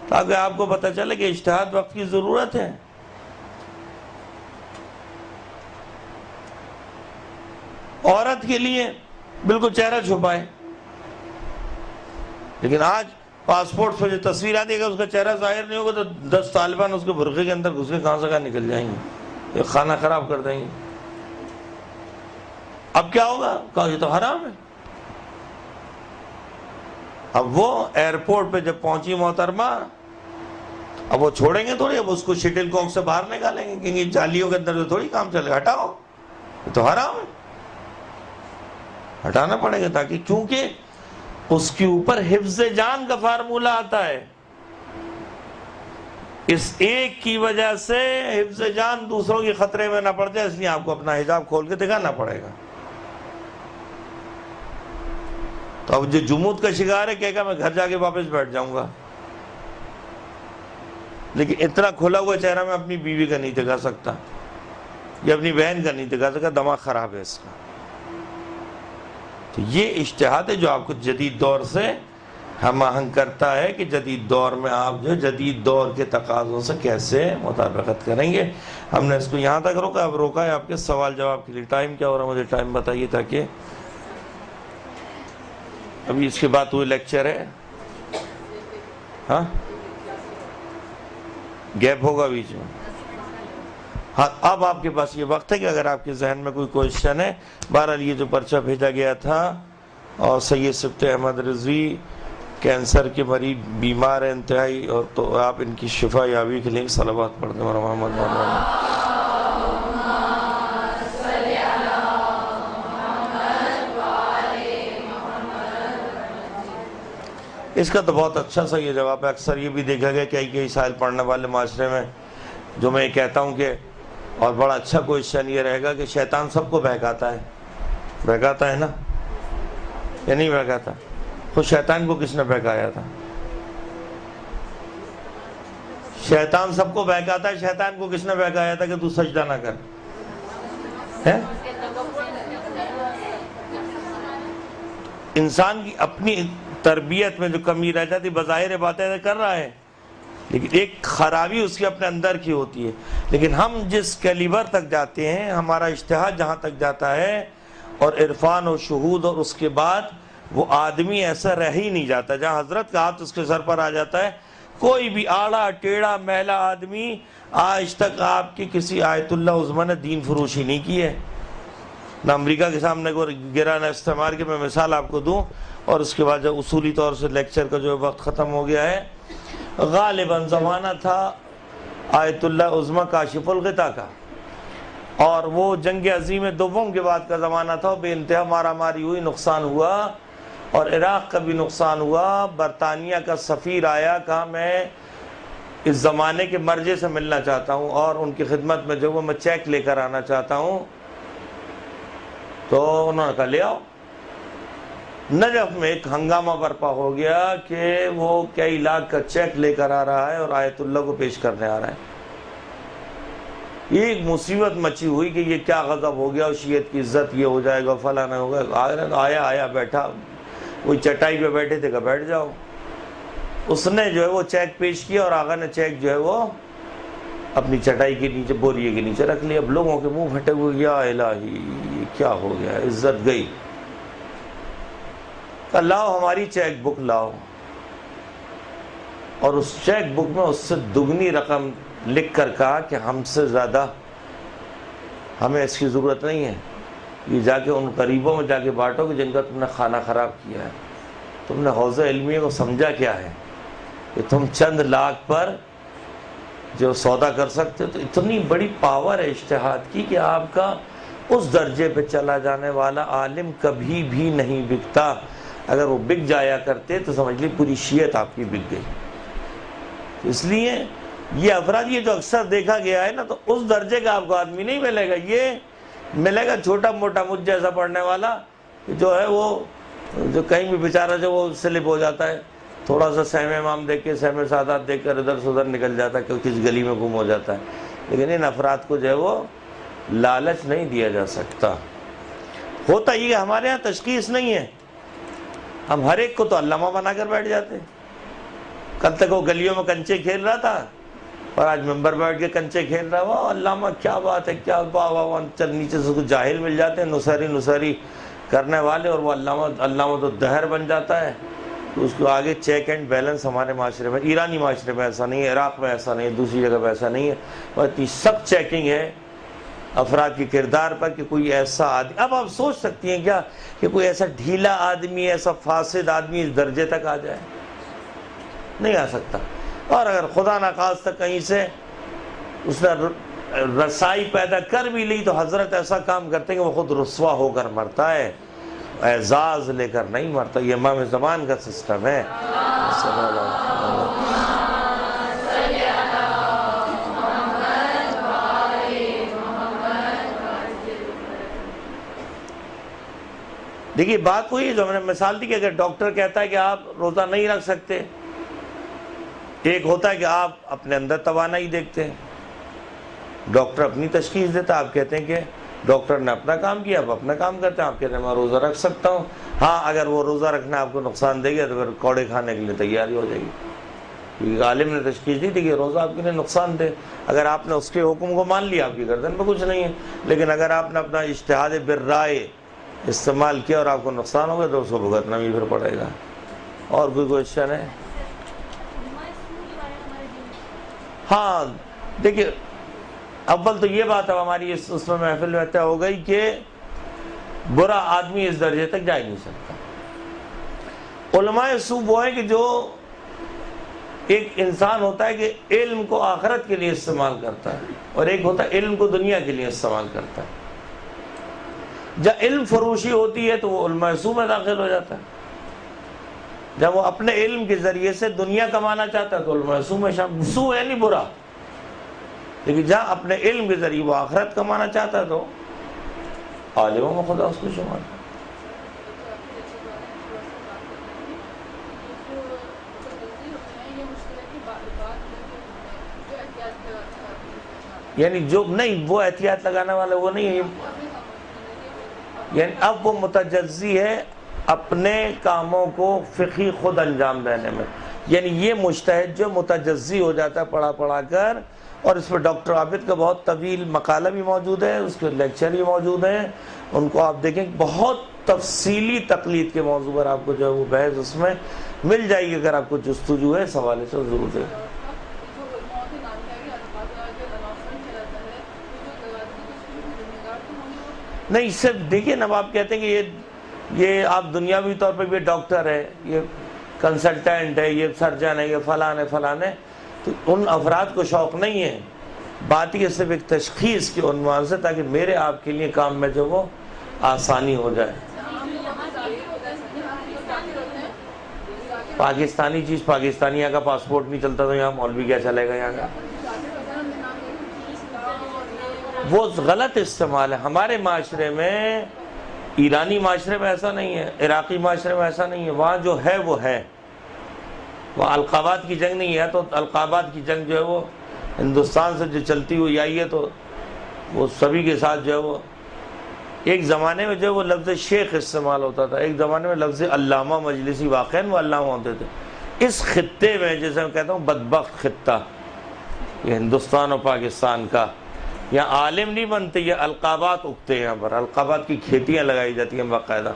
تاکہ آپ کو پتہ چلے کہ اجتہاد وقت کی ضرورت ہے. عورت کے لیے بالکل چہرہ چھپائے, لیکن آج پاسپورٹ پہ جو تصویر آتی ہے اس کا چہرہ ظاہر نہیں ہوگا تو 10 طالبان اس کے برقعے کے اندر گھس کے کہاں سے کہاں نکل جائیں گے, یہ کھانا خراب کر دیں گے. اب کیا ہوگا؟ کہا یہ تو حرام ہے. اب وہ ایئرپورٹ پہ جب پہنچی محترمہ, اب وہ چھوڑیں گے تھوڑی, اب اس کو شٹل کاک سے باہر نکالیں گے, کہیں گے جالیوں کے اندر تو تھوڑی کام چلے گا, ہٹاؤ, یہ تو حرام ہے, ہٹانا پڑے گا. تاکہ کیونکہ اس کے اوپر حفظ جان کا فارمولہ آتا ہے. اس ایک کی وجہ سے حفظ جان دوسروں کے خطرے میں نہ پڑ جائے، اس لیے آپ کو اپنا حجاب کھول کے دکھانا پڑے گا. تو اب جو جمود کا شکار ہے کہے گا میں گھر جا کے واپس بیٹھ جاؤں گا، لیکن اتنا کھلا ہوا چہرہ میں اپنی بیوی کا نہیں دکھا سکتا یا اپنی بہن کا نہیں دکھا سکتا، دماغ خراب ہے اس کا. تو یہ اجتہاد ہے جو آپ کو جدید دور سے ہم آہنگ کرتا ہے کہ جدید دور میں آپ جو جدید دور کے تقاضوں سے کیسے مطابقت کریں گے. ہم نے اس کو یہاں تک روکا، اب روکا ہے آپ کے سوال جواب کے لیے. ٹائم کیا ہو رہا ہے؟ مجھے ٹائم بتائیے تاکہ ابھی اس کے بعد کوئی لیکچر ہے. ہاں گیپ ہوگا بیچ میں. ہاں اب آپ کے پاس یہ وقت ہے کہ اگر آپ کے ذہن میں کوئی کوشچن ہے. بہرحال یہ جو پرچہ بھیجا گیا تھا، اور سید صفت احمد رضوی کینسر کے مریض بیمار ہے انتہائی، اور تو آپ ان کی شفا یابی کے لیے صلوات پڑھتے ہیں محمد محمد. اس کا تو بہت اچھا سا یہ جواب ہے. اکثر یہ بھی دیکھا گیا کہ کئی سائل پڑھنے والے معاشرے میں جو میں کہتا ہوں کہ، اور بڑا اچھا کوشچن یہ رہے گا کہ شیطان سب کو بہکاتا ہے. بہکاتا ہے نا یا نہیں بہکاتا؟ خود شیطان کو کس نے بہکایا تھا؟ شیطان سب کو بہکاتا ہے. شیطان کو کس نے بہکایا تھا کہ تو سجدہ نہ کر؟ انسان کی اپنی تربیت میں جو کمی رہ جاتی، بظاہر باتیں کر رہا ہے لیکن ایک خرابی اس کے اپنے اندر کی ہوتی ہے. لیکن ہم جس کیلیبر تک جاتے ہیں، ہمارا اجتہاد جہاں تک جاتا ہے، اور عرفان و شہود، اور اس کے بعد وہ آدمی ایسا رہ ہی نہیں جاتا جہاں حضرت کا ہاتھ اس کے سر پر آ جاتا ہے. کوئی بھی آڑا ٹیڑھا میلا آدمی آج تک آپ کی کسی آیت اللہ عظمی نے دین فروشی نہیں کی ہے، نہ امریکہ کے سامنے گرا، نہ استعمار کی. میں مثال آپ کو دوں، اور اس کے بعد جب اصولی طور سے لیکچر کا جو وقت ختم ہو گیا ہے، غالباً زمانہ تھا آیت اللہ عظمی کاشف الغطا کا، اور وہ جنگ عظیم دوم کے بعد کا زمانہ تھا. بے انتہا مارا ماری ہوئی، نقصان ہوا، اور عراق کا بھی نقصان ہوا. برطانیہ کا سفیر آیا، کہا میں اس زمانے کے مرجع سے ملنا چاہتا ہوں اور ان کی خدمت میں جو وہ میں چیک لے کر آنا چاہتا ہوں. تو انہوں نے کہا لے آؤ. نجف میں ایک ہنگامہ برپا ہو گیا کہ وہ کئی لاکھ کا چیک لے کر آ رہا ہے اور آیت اللہ کو پیش کرنے آ رہا ہے. یہ ایک مصیبت مچی ہوئی کہ یہ کیا غضب ہو گیا، شیعت کی عزت یہ ہو جائے گا، فلاں نہ ہوگا. آیا بیٹھا، وہی چٹائی پہ بیٹھے تھے کہ بیٹھ جاؤ. اس نے جو ہے وہ چیک پیش کیا، اور آغا نے چیک جو ہے وہ اپنی چٹائی کے نیچے، بوریے کے نیچے رکھ لیا. اب لوگوں کے منہ پھٹے ہوئے، یا الہی یہ کیا ہو گیا، عزت گئی. کہ لاؤ ہماری چیک بک لاؤ، اور اس چیک بک میں اس سے دگنی رقم لکھ کر کہا کہ ہم سے زیادہ ہمیں اس کی ضرورت نہیں ہے، یہ جا کے ان غریبوں میں جا کے بانٹو کہ جن کا تم نے کھانا خراب کیا ہے. تم نے حوض علمیہ کو سمجھا کیا ہے کہ تم چند لاکھ پر جو سودا کر سکتے ہو؟ تو اتنی بڑی پاور ہے اجتہاد کی کہ آپ کا اس درجے پہ چلا جانے والا عالم کبھی بھی نہیں بکتا. اگر وہ بک جایا کرتے تو سمجھ لی پوری شیعت آپ کی بک گئی. اس لیے یہ افراد، یہ جو اکثر دیکھا گیا ہے نا، تو اس درجے کا آپ کو آدمی نہیں ملے گا. یہ ملے گا چھوٹا موٹا مجھ جیسا پڑھنے والا جو ہے وہ، جو کہیں بھی بیچارہ جو وہ سلپ ہو جاتا ہے، تھوڑا سا سہم امام دیکھ کے، سہم سادات دیکھ کر ادھر سے ادھر نکل جاتا ہے، کہ کس گلی میں گم ہو جاتا ہے. لیکن ان افراد کو جو ہے وہ لالچ نہیں دیا جا سکتا. ہوتا یہ کہ ہمارے ہاں تشخیص نہیں ہے، ہم ہر ایک کو تو علامہ بنا کر بیٹھ جاتے. کل تک وہ گلیوں میں کنچے کھیل رہا تھا، اور آج ممبر بیٹھ کے کنچے کھیل رہا. وہ علامہ کیا بات ہے، کیا چل نیچے سے کچھ جاہل مل جاتے ہیں نصیری کرنے والے، اور وہ علامہ تو دہر بن جاتا ہے. تو اس کو آگے چیک اینڈ بیلنس ہمارے معاشرے میں، ایرانی معاشرے میں ایسا نہیں ہے، عراق میں ایسا نہیں ہے، دوسری جگہ پہ ایسا نہیں ہے. اور اتنی سخت چیکنگ ہے افراد کے کردار پر کہ کوئی ایسا آدمی، اب آپ سوچ سکتی ہیں کیا کہ کوئی ایسا ڈھیلا آدمی، ایسا فاسد آدمی اس درجے تک آ جائے؟ نہیں آ سکتا. اور اگر خدا نخواستہ کہیں سے اس نے رسائی پیدا کر بھی لی تو حضرت ایسا کام کرتے ہیں کہ وہ خود رسوا ہو کر مرتا ہے. اعزاز لے کر نہیں مرتا. یہ امام زمان کا سسٹم ہے. صلی اللہ علیہ وسلم. دیکھیے بات وہی جو ہم نے مثال دی کہ اگر ڈاکٹر کہتا ہے کہ آپ روزہ نہیں رکھ سکتے، ایک ہوتا ہے کہ آپ اپنے اندر توانائی دیکھتے ہیں، ڈاکٹر اپنی تشخیص دیتا ہے، آپ کہتے ہیں کہ ڈاکٹر نے اپنا کام کیا، آپ اپنا کام کرتے ہیں، آپ کہتے ہیں میں روزہ رکھ سکتا ہوں. ہاں اگر وہ روزہ رکھنا آپ کو نقصان دے گا تو پھر کوڑے کھانے کے لیے تیاری ہو جائے گی، کیونکہ عالم نے تشخیص دی تھی کہ روزہ آپ کے لیے نقصان دے. اگر آپ نے اس کے حکم کو مان لیا آپ کی گردن میں کچھ نہیں ہے، لیکن اگر آپ نے اپنا اجتہاد بالرائے استعمال کیا اور آپ کو نقصان ہوگا تو اس کو بھگتنا بھی پھر پڑے گا. اور کوئی کوشچن ہے؟ ہاں دیکھیے اول تو یہ بات اب ہماری اس میں محفل میں طے ہو گئی کہ برا آدمی اس درجے تک جا ہی نہیں سکتا. علماء سو وہ ہے کہ جو ایک انسان ہوتا ہے کہ علم کو آخرت کے لیے استعمال کرتا ہے، اور ایک ہوتا ہے علم کو دنیا کے لیے استعمال کرتا ہے. جب علم فروشی ہوتی ہے تو وہ علماء سو میں داخل ہو جاتا ہے. جب وہ اپنے علم کے ذریعے سے دنیا کمانا چاہتا ہے تو علماء سو میں شامل. سو ہے نہیں برا، لیکن جہاں اپنے علم کے ذریعے وہ آخرت کمانا چاہتا ہے تو عالموں میں خدا اس کو شمار. یعنی جو نہیں وہ احتیاط لگانے والا وہ نہیں ہے، یعنی اب وہ متجزی ہے اپنے کاموں کو فقہی خود انجام دینے میں. یعنی یہ مجتہد جو متجزی ہو جاتا ہے پڑھا پڑھا کر، اور اس پہ ڈاکٹر عابد کا بہت طویل مقالہ بھی موجود ہے، اس کے لیکچر بھی موجود ہیں، ان کو آپ دیکھیں بہت تفصیلی تقلید کے موضوع پر آپ کو جو ہے وہ بحث اس میں مل جائے گی. اگر آپ کو جستجو ہے اس حوالے سے ضرور دے. نہیں صرف دیکھیے نا، آپ کہتے ہیں کہ یہ آپ دنیاوی طور پہ بھی ڈاکٹر ہے، یہ کنسلٹنٹ ہے، یہ سرجن ہے، یہ فلان ہے فلان ہے، تو ان افراد کو شوق نہیں ہے. بات یہ صرف ایک تشخیص کے عنوان سے تاکہ میرے آپ کے لیے کام میں جو وہ آسانی ہو جائے. پاکستانی چیز پاکستانی، یہاں کا پاسپورٹ نہیں چلتا تو یہاں مولوی کیا چلے گا یہاں کا؟ وہ غلط استعمال ہے. ہمارے معاشرے میں، ایرانی معاشرے میں ایسا نہیں ہے، عراقی معاشرے میں ایسا نہیں ہے. وہاں جو ہے وہ ہے، وہاں القابات کی جنگ نہیں ہے. تو القابات کی جنگ جو ہے وہ ہندوستان سے جو چلتی ہوئی آئی ہے تو وہ سبھی کے ساتھ جو ہے وہ ایک زمانے میں جو ہے وہ لفظ شیخ استعمال ہوتا تھا، ایک زمانے میں لفظ علامہ مجلسی، واقعاً وہ علامہ ہوتے تھے. اس خطے میں جیسے میں کہتا ہوں بدبخت خطہ یہ ہندوستان اور پاکستان کا، یہاں عالم نہیں بنتے، یہ القابات اگتے ہیں. یہاں پر القابات کی کھیتیاں لگائی جاتی ہیں باقاعدہ.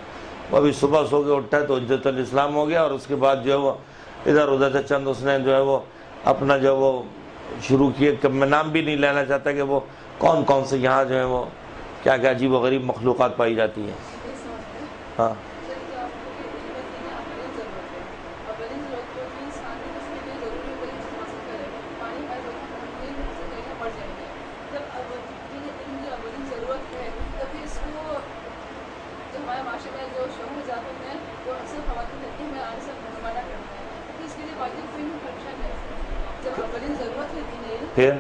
وہ ابھی صبح سو کے اٹھا ہے تو حجت الاسلام ہو گیا، اور اس کے بعد جو ہے وہ ادھر ادھر سے چند اس نے جو ہے وہ اپنا جو وہ شروع کیے. کہ میں نام بھی نہیں لینا چاہتا کہ وہ کون کون سے یہاں جو ہے وہ کیا کیا عجیب و غریب مخلوقات پائی جاتی ہیں. ہاں پھر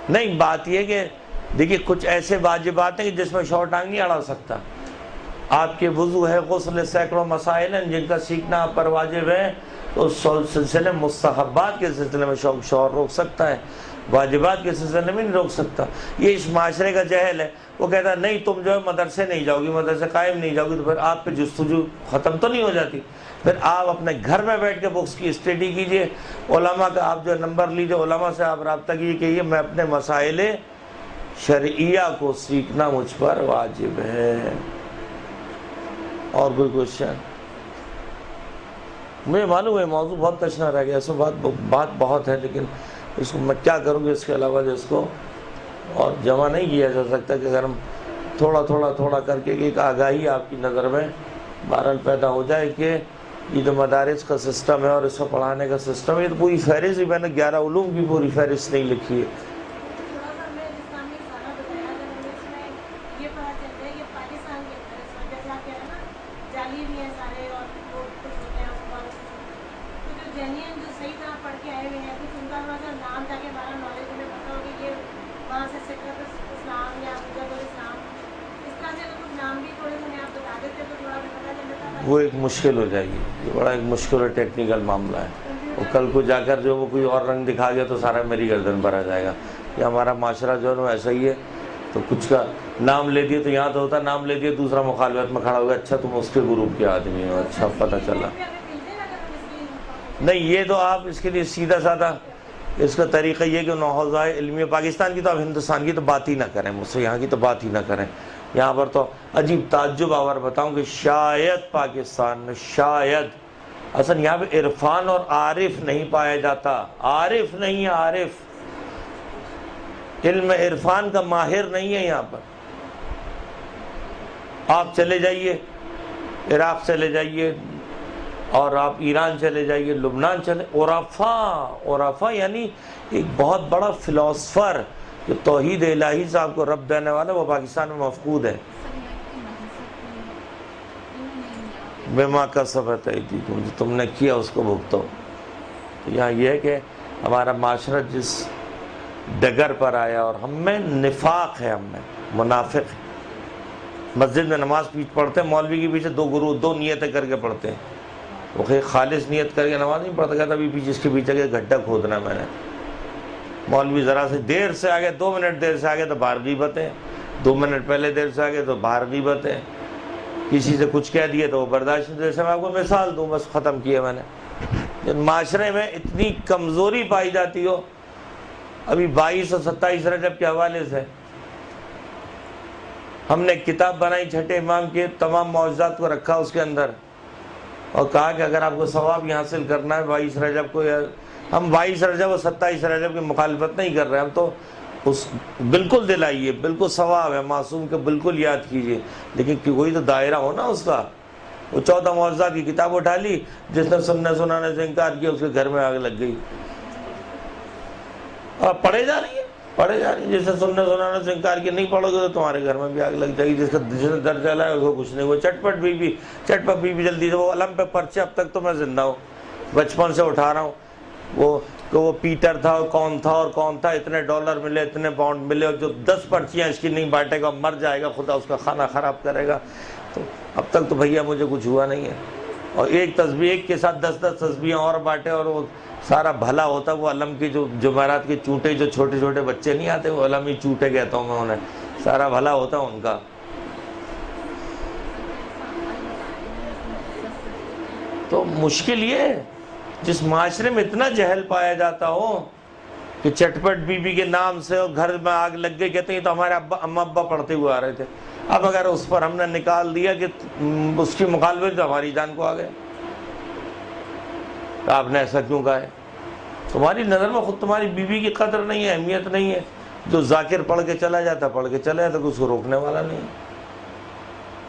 نہیں، بات یہ کہ دیکھیے کچھ ایسے واجبات ہیں کہ جس میں شور ٹانگ نہیں اڑا سکتا. آپ کے وضو ہے، غسل، سینکڑوں مسائل ہیں جن کا سیکھنا آپ پر واجب ہے، تو اس سلسلے مستحبات کے سلسلے میں شور روک سکتا ہے، واجبات کے سلسلے میں نہیں روک سکتا. یہ اس معاشرے کا جہل ہے. وہ کہتا ہے نہیں تم جو ہے مدرسے نہیں جاؤ گی، مدرسے قائم نہیں جاؤ گی، تو پھر آپ پہ جستجو ختم تو نہیں ہو جاتی. پھر آپ اپنے گھر میں بیٹھ کے بکس کی اسٹڈی کیجئے، علماء کا آپ جو نمبر لیجئے، علماء سے آپ رابطہ کیجئے کہ یہ میں اپنے مسائل شرعیہ کو سیکھنا مجھ پر واجب ہے. اور کوئی کوشچن؟ مجھے معلوم ہے موضوع بہت تشنا رہ گیا، اس میں بات بہت ہے، لیکن اس کو میں کیا کروں گی اس کے علاوہ جو اس کو اور جمع نہیں کیا جا سکتا کہ اگر ہم تھوڑا کر کے ایک آگاہی آپ کی نظر میں بہرحال پیدا ہو جائے کہ یہ جو مدارس کا سسٹم ہے اور اس کو پڑھانے کا سسٹم ہے، یہ تو پوری فہرست ہی میں نے 11 علوم کی پوری فہرست نہیں لکھی ہے. بھی ہیں سارے اور لوگ کچھ ہوتے ہیں اس پر تو جو جینین جو صحیح طرح پڑھ کے آئے ہوئے ہیں کچھ ان کا تھوڑا سا نام تاکہ ہمارا نالج ہمیں پتہ ہو کہ یہ وہاں سے سکرت اسلام یا حجت الاسلام اس طرح سے اگر کچھ نام بھی تھوڑے سے آپ بتا دیتے تو تھوڑا بھی پتہ چل جاتا. وہ ایک مشکل ہو جائے گی, یہ بڑا ایک مشکل اور ٹیکنیکل معاملہ ہے. وہ کل کو جا کر جو وہ کوئی اور رنگ دکھا گیا تو سارا میری گردن پر آ جائے گا. یہ ہمارا معاشرہ جو ہے نا ایسا ہی ہے. تو کچھ کا نام لے دیے تو یہاں تو ہوتا, نام لے دیے دوسرا مخالفت میں کھڑا ہو گیا, اچھا تم اس کے گروپ کے آدمی ہو, اچھا پتہ چلا. نہیں, یہ تو آپ اس کے لیے سیدھا سادہ اس کا طریقہ یہ کہ حوزہ علمی پاکستان کی تو آپ ہندوستان کی تو بات ہی نہ کریں مجھ سے, یہاں کی تو بات ہی نہ کریں. یہاں پر تو عجیب تعجب آور بتاؤں کہ شاید پاکستان میں شاید اصل یہاں پہ عرفان اور عارف نہیں پایا جاتا. عارف نہیں ہے, عارف علم عرفان کا ماہر نہیں ہے یہاں پر. آپ چلے جائیے عراق چلے جائیے اور آپ ایران چلے جائیے, لبنان چلے, عرفا یعنی ایک بہت بڑا فلاسفر جو توحید الہی صاحب کو رب دینے والا, وہ پاکستان میں مفقود ہے. بما کسبت ایدیکم, جو تم نے کیا اس کو بھگتو. تو یہاں یہ ہے کہ ہمارا معاشرہ جس ڈگر پر آیا اور ہم میں نفاق ہے, ہم میں منافق ہے. مسجد میں نماز پڑھتے ہیں, مولوی کے پیچھے دو نیتیں کر کے پڑھتے ہیں. وہ خالص نیت کر کے نماز نہیں پڑھتا, کہتا ابھی پیچھے اس کے پیچھے کے گڈھا کھودنا میں نے. مولوی ذرا سے دیر سے آگے, 2 منٹ دیر سے آگے تو باہر غیبتیں, 2 منٹ پہلے دیر سے آگے تو باہر غیبتیں. کسی سے کچھ کہہ دیے تو وہ برداشت نہیں. جیسے میں آپ کو مثال دوں, بس ختم کیا میں نے. معاشرے میں اتنی کمزوری پائی جاتی ہو, ابھی 22 اور 27 رجب کے حوالے سے ہم نے ایک کتاب بنائی, چھٹے امام کے تمام معجزات کو رکھا اس کے اندر, اور کہا کہ اگر آپ کو ثواب یہ حاصل کرنا ہے 22 رجب کو, ہم 22 رجب اور 27 رجب کی مخالفت نہیں کر رہے, ہم تو اس بالکل دلائیے, بالکل ثواب ہے, معصوم کے بالکل یاد کیجئے, لیکن کوئی تو دائرہ ہو نا اس کا. وہ 14 معجزات کی کتاب اٹھا لی, جس نے سننے سنانے سے انکار کیا اس کے گھر میں آگ لگ گئی. اور پڑھے جا رہی ہے, جس نے سننے سنانے سے انکار کیا نہیں پڑھو گے تو تمہارے گھر میں بھی آگ لگ جائے گی. جس نے درجہ لایا اس کو کچھ نہیں. وہ چٹپٹ بی بی جلدی سے, وہ علم پہ پرچے اب تک تو میں زندہ ہوں, بچپن سے اٹھا رہا ہوں. وہ پیٹر تھا, کون تھا, اتنے ڈالر ملے, اتنے پاؤنڈ ملے, اور جو 10 پرچیاں اس کی نہیں بانٹے گا مر جائے گا, خدا اس کا کھانا خراب کرے گا. تو اب تک تو بھیا مجھے کچھ ہوا نہیں ہے. اور ایک تسبیح, ایک کے ساتھ 10 تسبیحیں اور بانٹے, اور وہ سارا بھلا ہوتا. وہ علم کی جو جمعرات کے چونٹے, جو چھوٹے چھوٹے بچے نہیں آتے, وہ علم ہی چونٹے کہتا ہوں میں انہیں, سارا بھلا ہوتا ان کا. تو مشکل یہ ہے جس معاشرے میں اتنا جہل پایا جاتا ہو کہ چٹپٹ بی بی کے نام سے اور گھر میں آگ لگ گئی, کہتے ہیں تو ہمارے اما ابا پڑھتے ہوئے آ رہے تھے. اب اگر اس پر ہم نے نکال دیا کہ اس کی مخالفت تو ہماری جان کو آ گئے, تو آپ نے ایسا کیوں کہا ہے؟ تمہاری نظر میں خود تمہاری بیوی کی قدر نہیں ہے, اہمیت نہیں ہے. جو ذاکر پڑھ کے چلا جاتا کہ اس کو روکنے والا نہیں.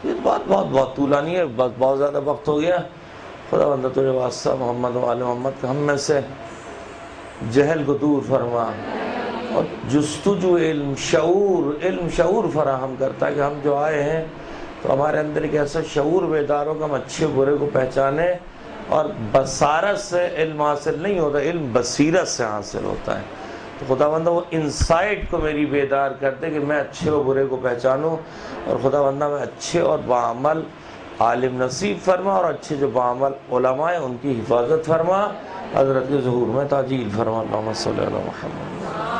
یہ بات بہت طولانی ہے, بہت زیادہ وقت ہو گیا. خدا بندہ تجھے واسطہ محمد و آل محمد کا ہم میں سے جہل کو دور فرما, اور جستجو علم شعور فراہم کرتا ہے کہ ہم جو آئے ہیں تو ہمارے اندر ایک ایسا شعور بیدار ہو کہ ہم اچھے برے کو پہچانیں. اور بصارت سے علم حاصل نہیں ہوتا, علم بصیرت سے حاصل ہوتا ہے. تو خدا بندہ وہ انسائٹ کو میری بیدار کرتے کہ میں اچھے و برے کو پہچانوں, اور خدا بندہ میں اچھے اور باعمل عالم نصیب فرما, اور اچھے جو باعمل علماء ہیں ان کی حفاظت فرما, حضرت کے ظہور میں تاجیل فرما. اللہم صلی علی محمد.